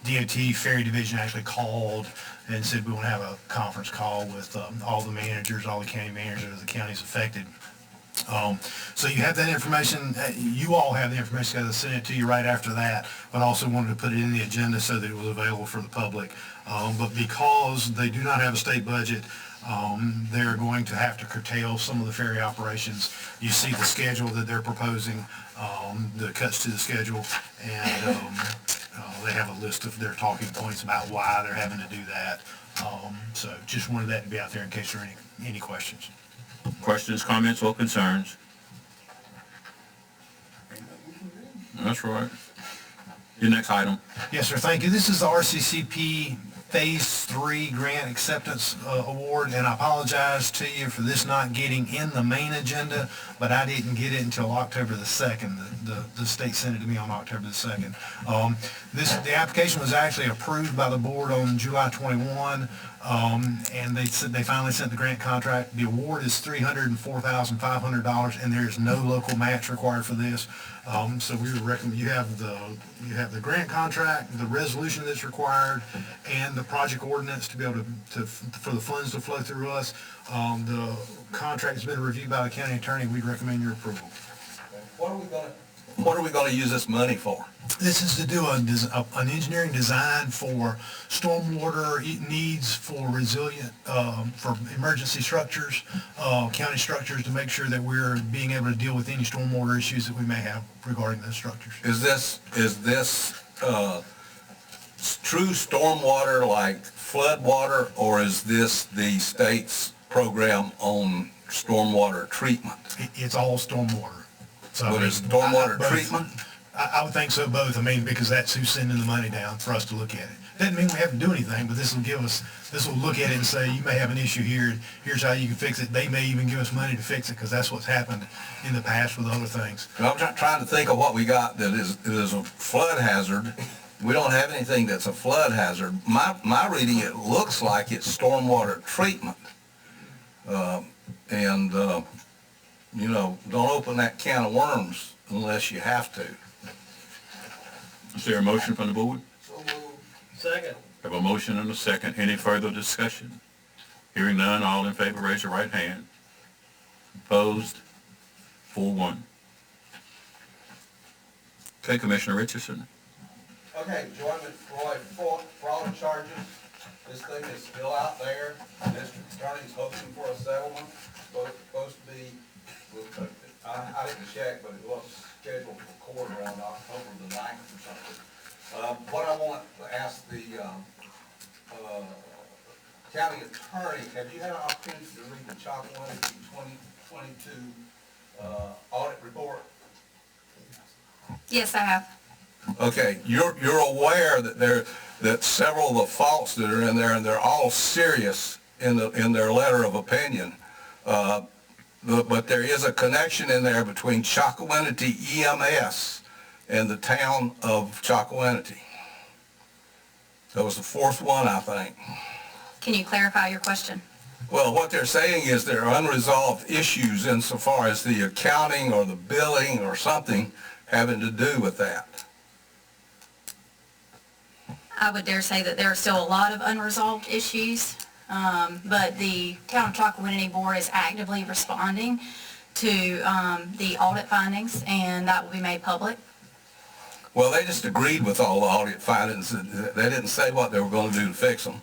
[SPEAKER 9] DOT Ferry Division actually called and said we want to have a conference call with all the managers, all the county managers of the counties affected. So you have that information, you all have the information, because I sent it to you right after that, but also wanted to put it in the agenda so that it was available for the public. But because they do not have a state budget, they're going to have to curtail some of the ferry operations. You see the schedule that they're proposing, the cuts to the schedule, and they have a list of their talking points about why they're having to do that. So just wanted that to be out there in case there are any questions.
[SPEAKER 1] Questions, comments, or concerns? That's right. Your next item.
[SPEAKER 9] Yes, sir, thank you. This is the RCCP Phase 3 Grant Acceptance Award, and I apologize to you for this not getting in the main agenda, but I didn't get it until October the 2nd. The state sent it to me on October the 2nd. The application was actually approved by the board on July 21, and they said they finally sent the grant contract. The award is $304,500, and there is no local match required for this. So we would recommend you have the grant contract, the resolution that's required, and the project ordinance to be able for the funds to flow through us. The contract has been reviewed by the county attorney. We'd recommend your approval.
[SPEAKER 13] What are we gonna use this money for?
[SPEAKER 9] This is to do an engineering design for stormwater needs for resilient, for emergency structures, county structures, to make sure that we're being able to deal with any stormwater issues that we may have regarding those structures.
[SPEAKER 13] Is this true stormwater like flood water, or is this the state's program on stormwater treatment?
[SPEAKER 9] It's all stormwater. So
[SPEAKER 13] What is stormwater treatment?
[SPEAKER 9] I would think so, both. I mean, because that's who's sending the money down for us to look at it. Doesn't mean we have to do anything, but this will look at it and say, you may have an issue here, here's how you can fix it. They may even give us money to fix it, because that's what's happened in the past with other things.
[SPEAKER 13] I'm trying to think of what we got that is a flood hazard. We don't have anything that's a flood hazard. My reading, it looks like it's stormwater treatment. Don't open that can of worms unless you have to.
[SPEAKER 1] Is there a motion from the board?
[SPEAKER 6] Second.
[SPEAKER 1] Have a motion and a second. Any further discussion? Hearing none, all in favor, raise your right hand. Opposed? 4-1. Okay, Commissioner Richardson.
[SPEAKER 13] Okay, Joyman Floyd fraud charges. This thing is still out there. The district attorney's hoping for a settlement. Supposed to be, I didn't check, but it was scheduled for court around October the 9th or something. What I want to ask the county attorney, have you had an opportunity to read the Chocowinity 2022 audit report?
[SPEAKER 2] Yes, I have.
[SPEAKER 13] Okay, you're aware that several of the faults that are in there, and they're all serious in their letter of opinion. But there is a connection in there between Chocowinity EMS and the town of Chocowinity. That was the fourth one, I think.
[SPEAKER 2] Can you clarify your question?
[SPEAKER 13] Well, what they're saying is there are unresolved issues insofar as the accounting or the billing or something having to do with that.
[SPEAKER 2] I would dare say that there are still a lot of unresolved issues, but the Town of Chocowinity Board is actively responding to the audit findings, and that will be made public.
[SPEAKER 13] Well, they just agreed with all the audit findings. They didn't say what they were going to do to fix them.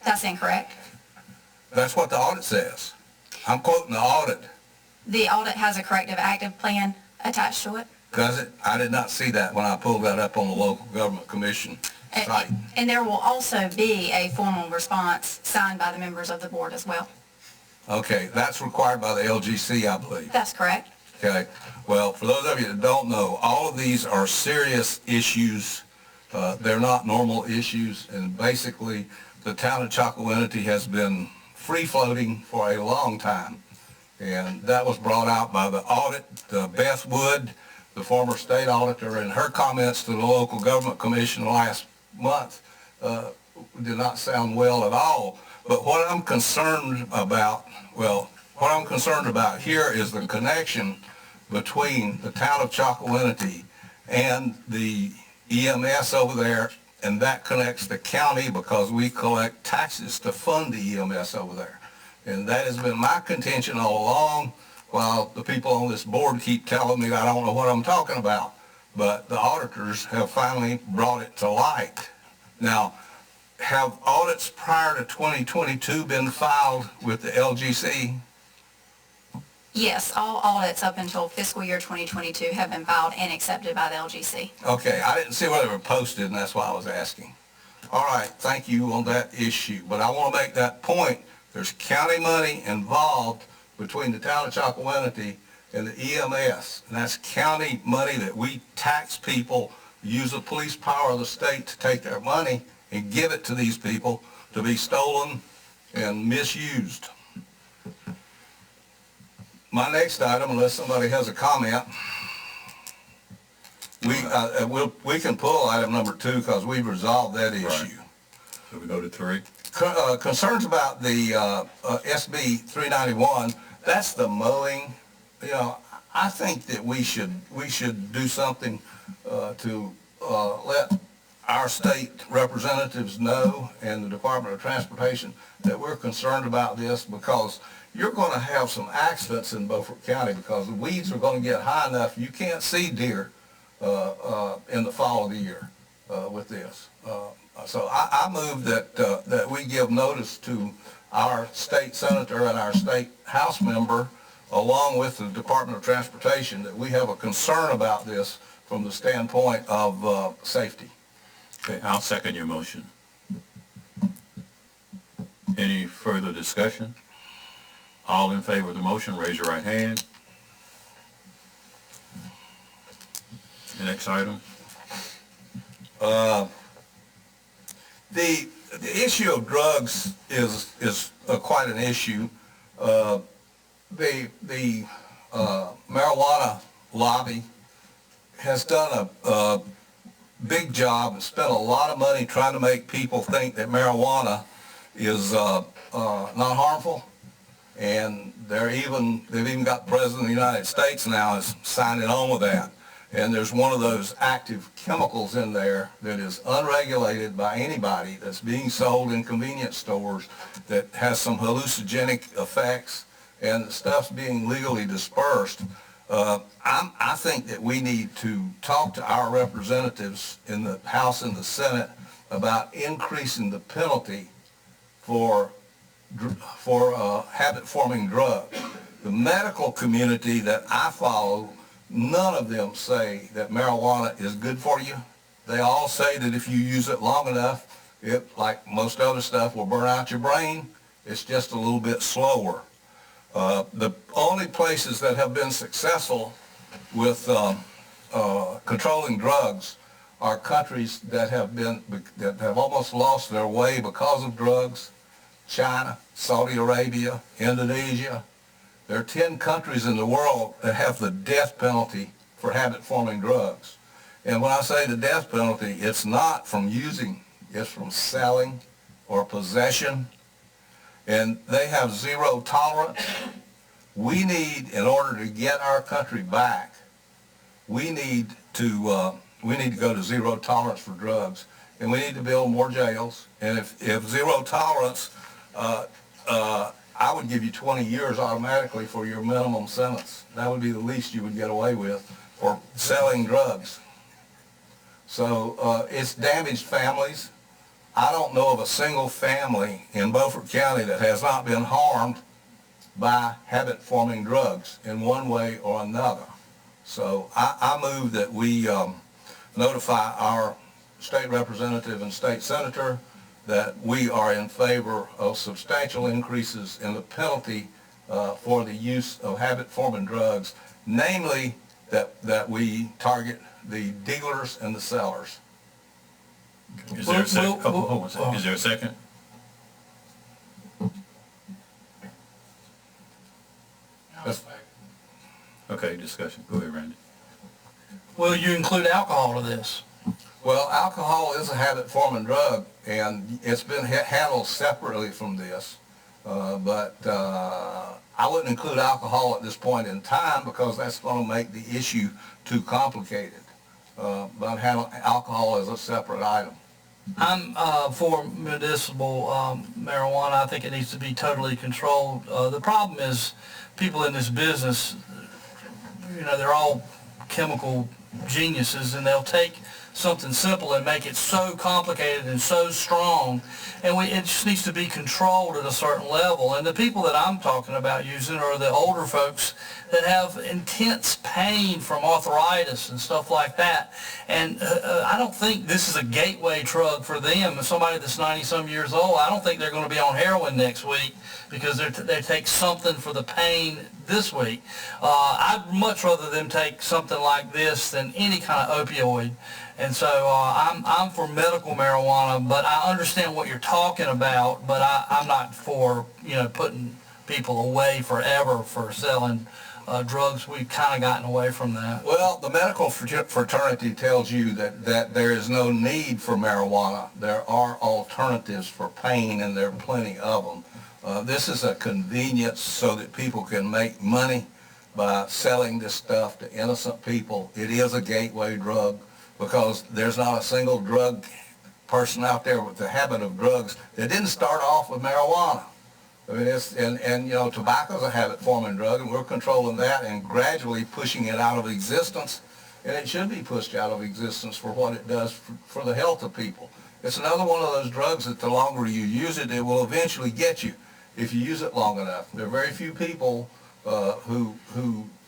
[SPEAKER 2] That's incorrect.
[SPEAKER 13] That's what the audit says. I'm quoting the audit.
[SPEAKER 2] The audit has a corrective active plan attached to it.
[SPEAKER 13] Does it? I did not see that when I pulled that up on the local government commission site.
[SPEAKER 2] And there will also be a formal response signed by the members of the board as well.
[SPEAKER 13] Okay, that's required by the LGC, I believe.
[SPEAKER 2] That's correct.
[SPEAKER 13] Okay, well, for those of you that don't know, all of these are serious issues. They're not normal issues, and basically the town of Chocowinity has been free-floating for a long time. And that was brought out by the audit. Beth Wood, the former state auditor, in her comments to the local government commission last month, did not sound well at all. But what I'm concerned about, what I'm concerned about here is the connection between the town of Chocowinity and the EMS over there, and that connects the county because we collect taxes to fund the EMS over there. And that has been my contention all along, while the people on this board keep telling me I don't know what I'm talking about. But the auditors have finally brought it to light. Now, have audits prior to 2022 been filed with the LGC?
[SPEAKER 18] Yes, all audits up until fiscal year 2022 have been filed and accepted by the LGC.
[SPEAKER 13] Okay, I didn't see where they were posted, and that's why I was asking. All right, thank you on that issue. But I want to make that point. There's county money involved between the town of Chocowinity and the EMS. And that's county money that we tax people, use the police power of the state to take their money and give it to these people to be stolen and misused. My next item, unless somebody has a comment, we can pull item number 2 because we've resolved that issue.
[SPEAKER 1] So we go to 3?
[SPEAKER 13] Concerns about the SB 391, that's the mowing. You know, I think that we should do something to let our state representatives know and the Department of Transportation that we're concerned about this, because you're going to have some accidents in Beaufort County because the weeds are going to get high enough you can't see deer in the fall of the year with this. So I move that we give notice to our state senator and our state house member, along with the Department of Transportation, that we have a concern about this from the standpoint of safety.
[SPEAKER 1] Okay, I'll second your motion. Any further discussion? All in favor of the motion, raise your right hand. The next item.
[SPEAKER 13] The issue of drugs is quite an issue. The marijuana lobby has done a big job and spent a lot of money trying to make people think that marijuana is not harmful. And they've even got the President of the United States now is signing on with that. And there's one of those active chemicals in there that is unregulated by anybody, that's being sold in convenience stores, that has some hallucinogenic effects, and the stuff's being legally dispersed. I think that we need to talk to our representatives in the House and the Senate about increasing the penalty for habit-forming drugs. The medical community that I follow, none of them say that marijuana is good for you. They all say that if you use it long enough, it, like most other stuff, will burn out your brain. It's just a little bit slower. The only places that have been successful with controlling drugs are countries that have almost lost their way because of drugs. China, Saudi Arabia, Indonesia. There are 10 countries in the world that have the death penalty for habit-forming drugs. And when I say the death penalty, it's not from using, it's from selling or possession. And they have zero tolerance. We need, in order to get our country back, we need to go to zero tolerance for drugs. And we need to build more jails. And if zero tolerance, I would give you 20 years automatically for your minimum sentence. That would be the least you would get away with for selling drugs. So it's damaged families. I don't know of a single family in Beaufort County that has not been harmed by habit-forming drugs in one way or another. So I move that we notify our state representative and state senator that we are in favor of substantial increases in the penalty for the use of habit-forming drugs, namely that we target the dealers and the sellers.
[SPEAKER 1] Is there a second? Hold on a second. Is there a second? Okay, discussion. Go ahead, Randy.
[SPEAKER 6] Will you include alcohol to this?
[SPEAKER 13] Well, alcohol is a habit-forming drug, and it's been handled separately from this. But I wouldn't include alcohol at this point in time because that's going to make the issue too complicated. But handle alcohol as a separate item.
[SPEAKER 6] I'm for medicinal marijuana. I think it needs to be totally controlled. The problem is people in this business, you know, they're all chemical geniuses, and they'll take something simple and make it so complicated and so strong, and it just needs to be controlled at a certain level. And the people that I'm talking about using are the older folks that have intense pain from arthritis and stuff like that. And I don't think this is a gateway drug for them. Somebody that's 90-some years old, I don't think they're going to be on heroin next week because they take something for the pain this week. I'd much rather them take something like this than any kind of opioid. And so I'm for medical marijuana, but I understand what you're talking about, but I'm not for, you know, putting people away forever for selling drugs. We've kind of gotten away from that.
[SPEAKER 13] Well, the medical fraternity tells you that there is no need for marijuana. There are alternatives for pain, and there are plenty of them. This is a convenience so that people can make money by selling this stuff to innocent people. It is a gateway drug because there's not a single drug person out there with the habit of drugs that didn't start off with marijuana. I mean, and you know, tobacco's a habit-forming drug, and we're controlling that and gradually pushing it out of existence. And it should be pushed out of existence for what it does for the health of people. It's another one of those drugs that the longer you use it, it will eventually get you if you use it long enough. There are very few people who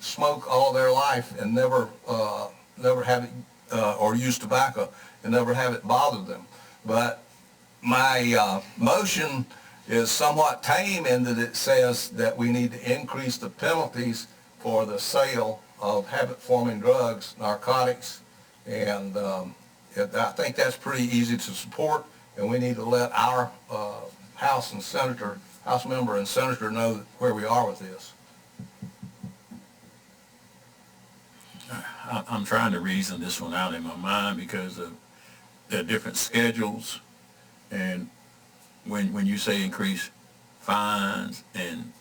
[SPEAKER 13] smoke all their life and never have it, or use tobacco and never have it bother them. But my motion is somewhat tame in that it says that we need to increase the penalties for the sale of habit-forming drugs, narcotics, and I think that's pretty easy to support, and we need to let our House member and senator know where we are with this.
[SPEAKER 1] I'm trying to reason this one out in my mind because of the different schedules, and when you say increase fines and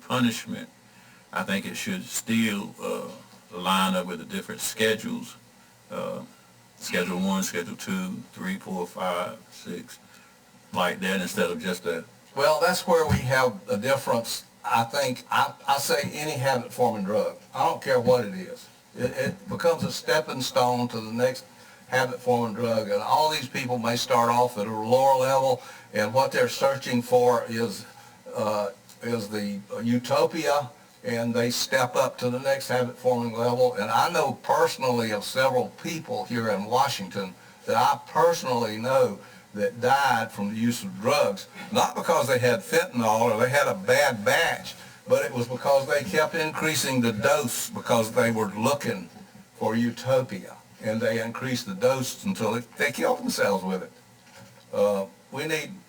[SPEAKER 1] punishment, I think it should still line up with the different schedules, Schedule 1, Schedule 2, 3, 4, 5, 6, like that, instead of just a...
[SPEAKER 13] Well, that's where we have a difference. I think, I say any habit-forming drug. I don't care what it is. It becomes a stepping stone to the next habit-forming drug, and all these people may start off at a lower level, and what they're searching for is the utopia, and they step up to the next habit-forming level. And I know personally of several people here in Washington that I personally know that died from the use of drugs, not because they had fentanyl or they had a bad batch, but it was because they kept increasing the dose because they were looking for utopia, and they increased the dose until they killed themselves with it.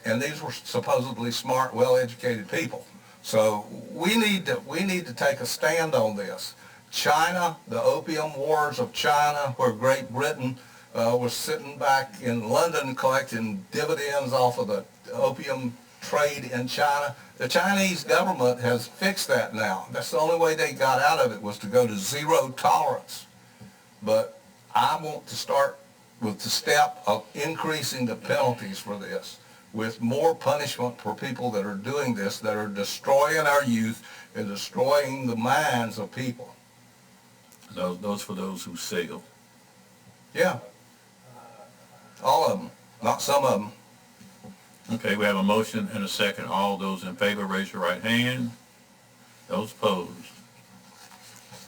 [SPEAKER 13] And these were supposedly smart, well-educated people. So we need to take a stand on this. China, the opium wars of China, where Great Britain was sitting back in London collecting dividends off of the opium trade in China. The Chinese government has fixed that now. That's the only way they got out of it, was to go to zero tolerance. But I want to start with the step of increasing the penalties for this, with more punishment for people that are doing this, that are destroying our youth and destroying the minds of people.
[SPEAKER 1] Those for those who sell.
[SPEAKER 13] Yeah. All of them, not some of them.
[SPEAKER 1] Okay, we have a motion and a second. All those in favor, raise your right hand. Those opposed?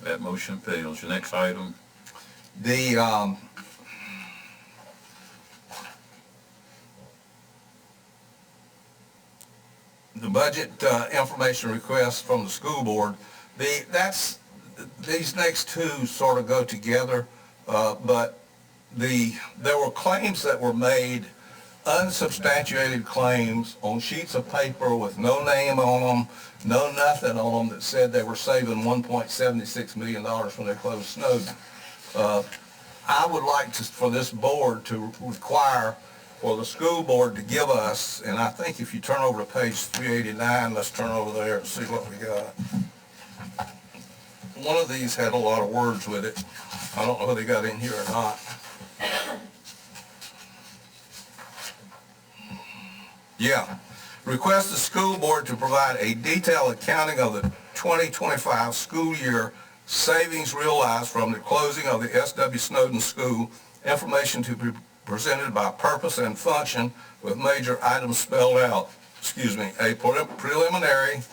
[SPEAKER 1] That motion fails. Your next item.
[SPEAKER 13] The budget information request from the school board, these next two sort of go together, but there were claims that were made, unsubstantiated claims on sheets of paper with no name on them, no nothing on them, that said they were saving $1.76 million when they closed Snowden. I would like to, for this board to require for the school board to give us, and I think if you turn over to page 389, let's turn over there and see what we got. One of these had a lot of words with it. I don't know whether they got in here or not. Yeah. Request the school board to provide a detailed accounting of the 2025 school year savings realized from the closing of the S.W. Snowden School, information to be presented by purpose and function with major items spelled out. A preliminary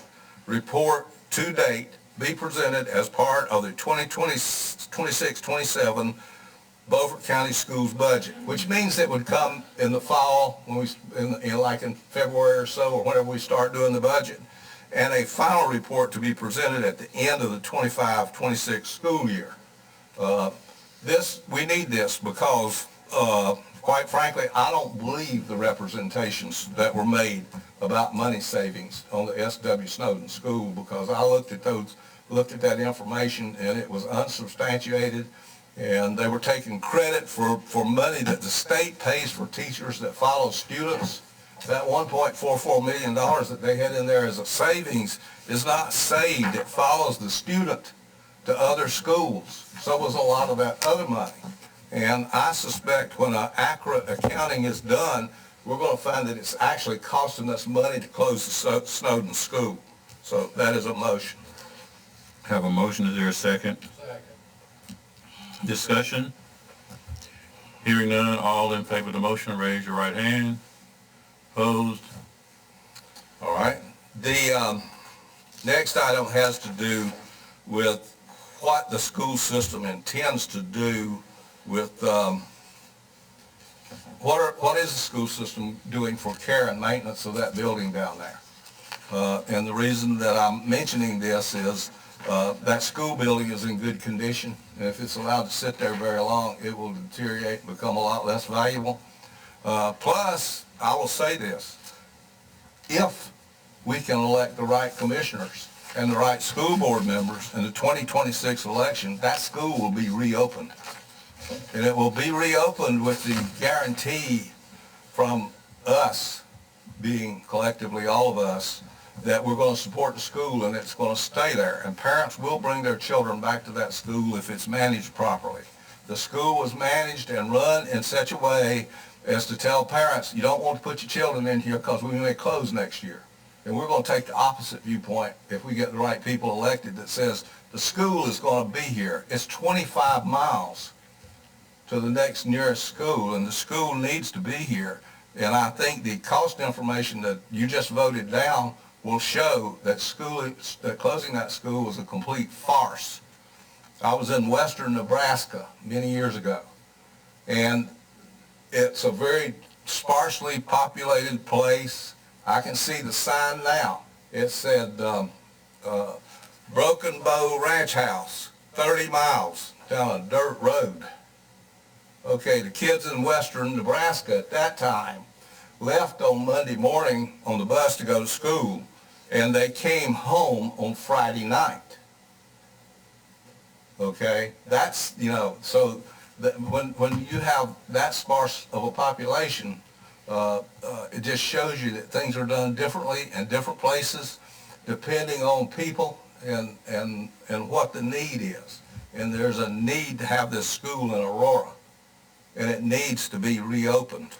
[SPEAKER 13] report to date be presented as part of the 2026-27 Beaufort County Schools budget, which means it would come in the fall, when we, like in February or so, or whenever we start doing the budget, and a final report to be presented at the end of the 25-26 school year. We need this because, quite frankly, I don't believe the representations that were made about money savings on the S.W. Snowden School, because I looked at that information and it was unsubstantiated. And they were taking credit for money that the state pays for teachers that follow students. That $1.44 million that they had in there as a savings is not saved. It follows the student to other schools. So was a lot of that other money. And I suspect when an accurate accounting is done, we're going to find that it's actually costing us money to close the Snowden School. So that is a motion.
[SPEAKER 1] Have a motion. Is there a second? Discussion? Hearing none, all in favor of the motion, raise your right hand. Opposed?
[SPEAKER 13] All right. The next item has to do with what the school system intends to do with, what is the school system doing for care and maintenance of that building down there? And the reason that I'm mentioning this is that school building is in good condition, and if it's allowed to sit there very long, it will deteriorate and become a lot less valuable. Plus, I will say this, if we can elect the right commissioners and the right school board members in the 2026 election, that school will be reopened. And it will be reopened with the guarantee from us, being collectively all of us, that we're going to support the school and it's going to stay there. And parents will bring their children back to that school if it's managed properly. The school was managed and run in such a way as to tell parents, you don't want to put your children in here because we may close next year. And we're going to take the opposite viewpoint if we get the right people elected that says the school is going to be here. It's 25 miles to the next nearest school, and the school needs to be here. And I think the cost information that you just voted down will show that closing that school was a complete farce. I was in western Nebraska many years ago, and it's a very sparsely populated place. I can see the sign now. It said Broken Bow Ranch House, 30 miles down a dirt road. Okay, the kids in western Nebraska at that time left on Monday morning on the bus to go to school, and they came home on Friday night. Okay, that's, so when you have that sparse of a population, it just shows you that things are done differently in different places, depending on people and what the need is. And there's a need to have this school in Aurora, and it needs to be reopened.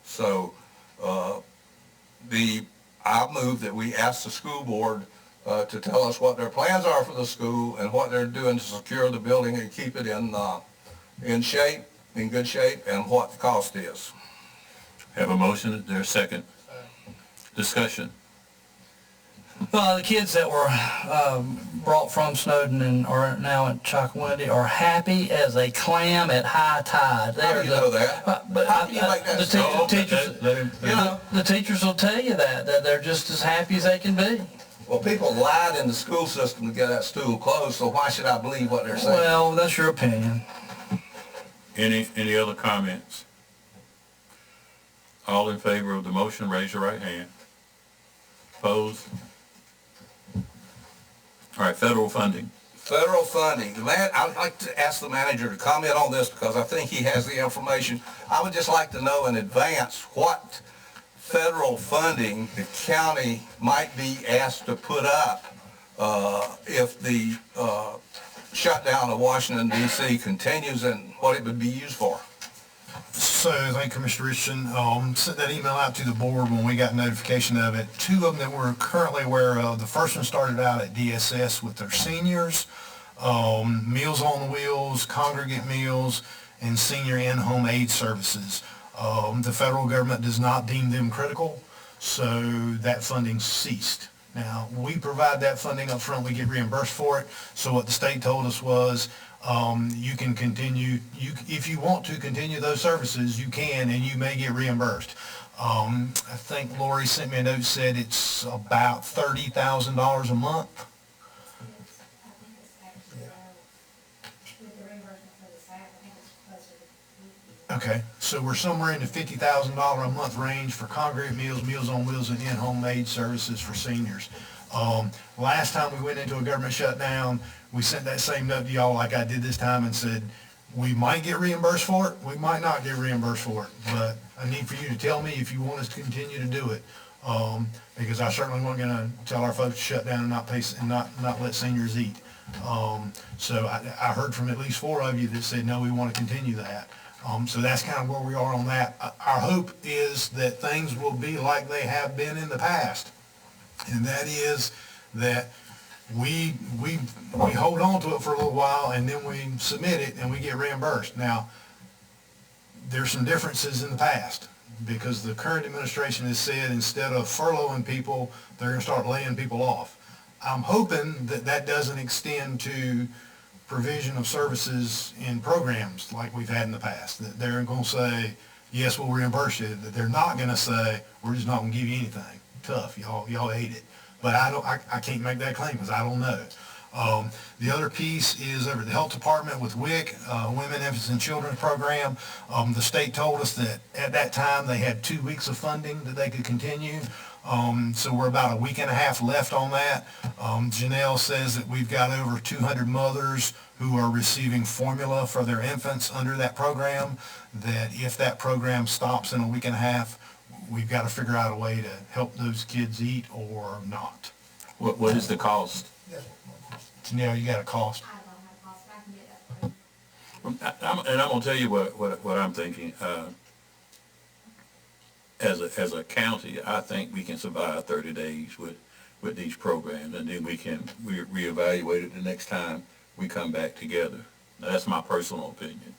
[SPEAKER 13] So I move that we ask the school board to tell us what their plans are for the school and what they're doing to secure the building and keep it in good shape, and what the cost is.
[SPEAKER 1] Have a motion. Is there a second? Discussion?
[SPEAKER 6] Well, the kids that were brought from Snowden and are now in Chocowindy are happy as a clam at high tide.
[SPEAKER 13] How do you know that? How can you make that
[SPEAKER 6] the teachers will tell you that they're just as happy as they can be.
[SPEAKER 13] Well, people lied in the school system to get that school closed, so why should I believe what they're saying?
[SPEAKER 6] Well, that's your opinion.
[SPEAKER 1] Any other comments? All in favor of the motion, raise your right hand. Opposed? All right, federal funding.
[SPEAKER 13] Federal funding. I'd like to ask the manager to comment on this because I think he has the information. I would just like to know in advance what federal funding the county might be asked to put up if the shutdown of Washington D.C. continues, and what it would be used for.
[SPEAKER 9] So, thank you, Commissioner Richardson. Sent that email out to the board when we got notification of it. Two of them that we're currently aware of. The first one started out at DSS with their seniors, Meals on Wheels, congregate meals, and senior in-home aid services. The federal government does not deem them critical, so that funding ceased. Now, we provide that funding up front, we get reimbursed for it. So what the state told us was, you can continue, if you want to continue those services, you can, and you may get reimbursed. I think Lori sent me a note, said it's about $30,000 a month. Okay, so we're somewhere in the $50,000 a month range for congregate meals, Meals on Wheels, and in-home aid services for seniors. Last time we went into a government shutdown, we sent that same note to y'all like I did this time and said, we might get reimbursed for it, we might not get reimbursed for it, but I need for you to tell me if you want us to continue to do it. Because I certainly wasn't gonna tell our folks to shut down and not pay, and not let seniors eat. So I heard from at least 4 of you that said, no, we want to continue that. So that's kind of where we are on that. Our hope is that things will be like they have been in the past. And that is that we hold on to it for a little while and then we submit it and we get reimbursed. Now, there's some differences in the past because the current administration has said instead of furloughing people, they're going to start laying people off. I'm hoping that that doesn't extend to provision of services in programs like we've had in the past. That they're going to say, yes, we'll reimburse you. That they're not going to say, we're just not going to give you anything. Tough, y'all ate it. But I can't make that claim because I don't know. The other piece is over at the health department with WIC, Women, Infants, and Children program. The state told us that at that time they had 2 weeks of funding that they could continue. So we're about a week and a half left on that. Janelle says that we've got over 200 mothers who are receiving formula for their infants under that program, that if that program stops in a week and a half, we've got to figure out a way to help those kids eat or not.
[SPEAKER 1] What is the cost?
[SPEAKER 9] Janelle, you got a cost?
[SPEAKER 1] And I'm going to tell you what I'm thinking. As a county, I think we can survive 30 days with these programs, and then we can reevaluate it the next time we come back together. Now, that's my personal opinion.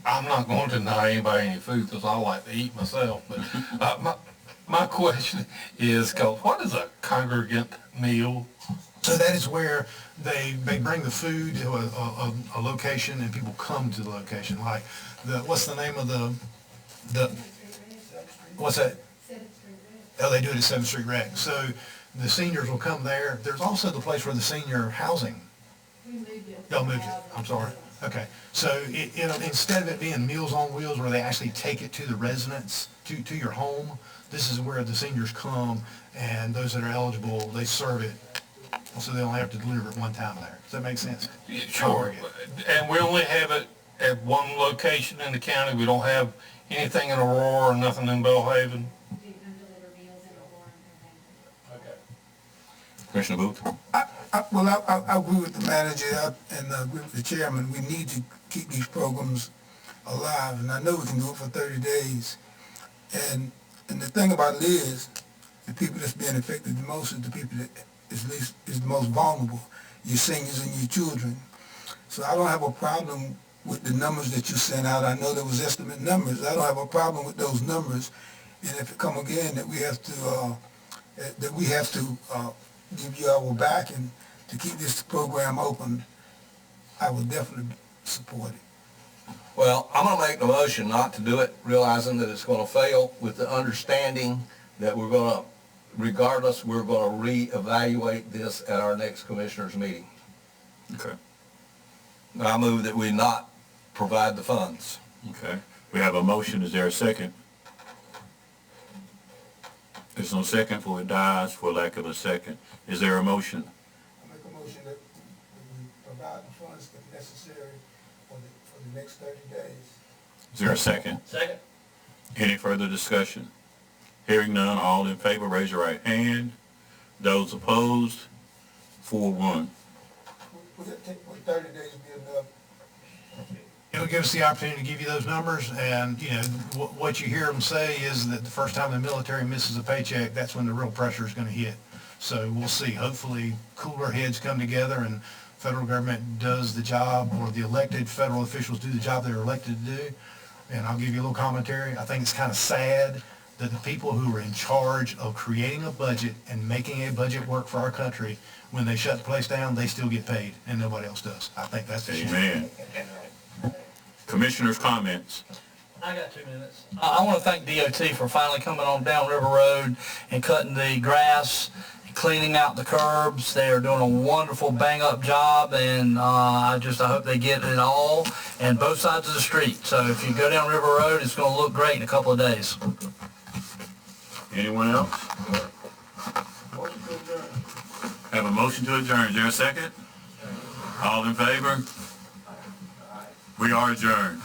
[SPEAKER 12] I'm not going to deny anybody any food because I like to eat myself, but my question is, what is a congregate meal?
[SPEAKER 9] So that is where they bring the food to a location and people come to the location. Like, what's the name of the what's that? Oh, they do it at 7th Street Rec. So the seniors will come there. There's also the place where the senior housing. Y'all moved it. I'm sorry. Okay. So instead of it being Meals on Wheels where they actually take it to the residents, to your home, this is where the seniors come, and those that are eligible, they serve it. So they only have to deliver it one time there. Does that make sense?
[SPEAKER 12] Yeah, sure. And we only have it at one location in the county. We don't have anything in Aurora or nothing in Belhaven.
[SPEAKER 1] Commissioner Booth?
[SPEAKER 10] I agree with the manager and agree with the chairman. We need to keep these programs alive, and I know we can do it for 30 days. And the thing about it is, the people that's being affected the most is the people that is the most vulnerable, your seniors and your children. So I don't have a problem with the numbers that you sent out. I know there was estimate numbers. I don't have a problem with those numbers. And if it come again that we have to give you our backing to keep this program open, I would definitely support it.
[SPEAKER 13] Well, I'm going to make the motion not to do it, realizing that it's going to fail, with the understanding that we're going to, regardless, we're going to reevaluate this at our next commissioners meeting.
[SPEAKER 1] Okay.
[SPEAKER 13] I move that we not provide the funds.
[SPEAKER 1] Okay. We have a motion. Is there a second? There's no second, for it dies for lack of a second. Is there a motion?
[SPEAKER 10] I make a motion that we provide the funds if necessary for the next 30 days.
[SPEAKER 1] Is there a second?
[SPEAKER 6] Second.
[SPEAKER 1] Any further discussion? Hearing none, all in favor, raise your right hand. Those opposed, 4-1.
[SPEAKER 10] Would 30 days be enough?
[SPEAKER 9] It'll give us the opportunity to give you those numbers, and, you know, what you hear them say is that the first time the military misses a paycheck, that's when the real pressure is going to hit. So we'll see. Hopefully cooler heads come together and federal government does the job, or the elected federal officials do the job they're elected to do. And I'll give you a little commentary. I think it's kind of sad that the people who are in charge of creating a budget and making a budget work for our country, when they shut the place down, they still get paid and nobody else does. I think that's a shame.
[SPEAKER 1] Amen. Commissioners' comments.
[SPEAKER 6] I got 2 minutes. I want to thank DOT for finally coming on down River Road and cutting the grass, cleaning out the curbs. They are doing a wonderful bang-up job, and I hope they get it all, and both sides of the street. So if you go down River Road, it's going to look great in a couple of days.
[SPEAKER 1] Anyone else? Have a motion to adjourn. Is there a second? All in favor? We are adjourned.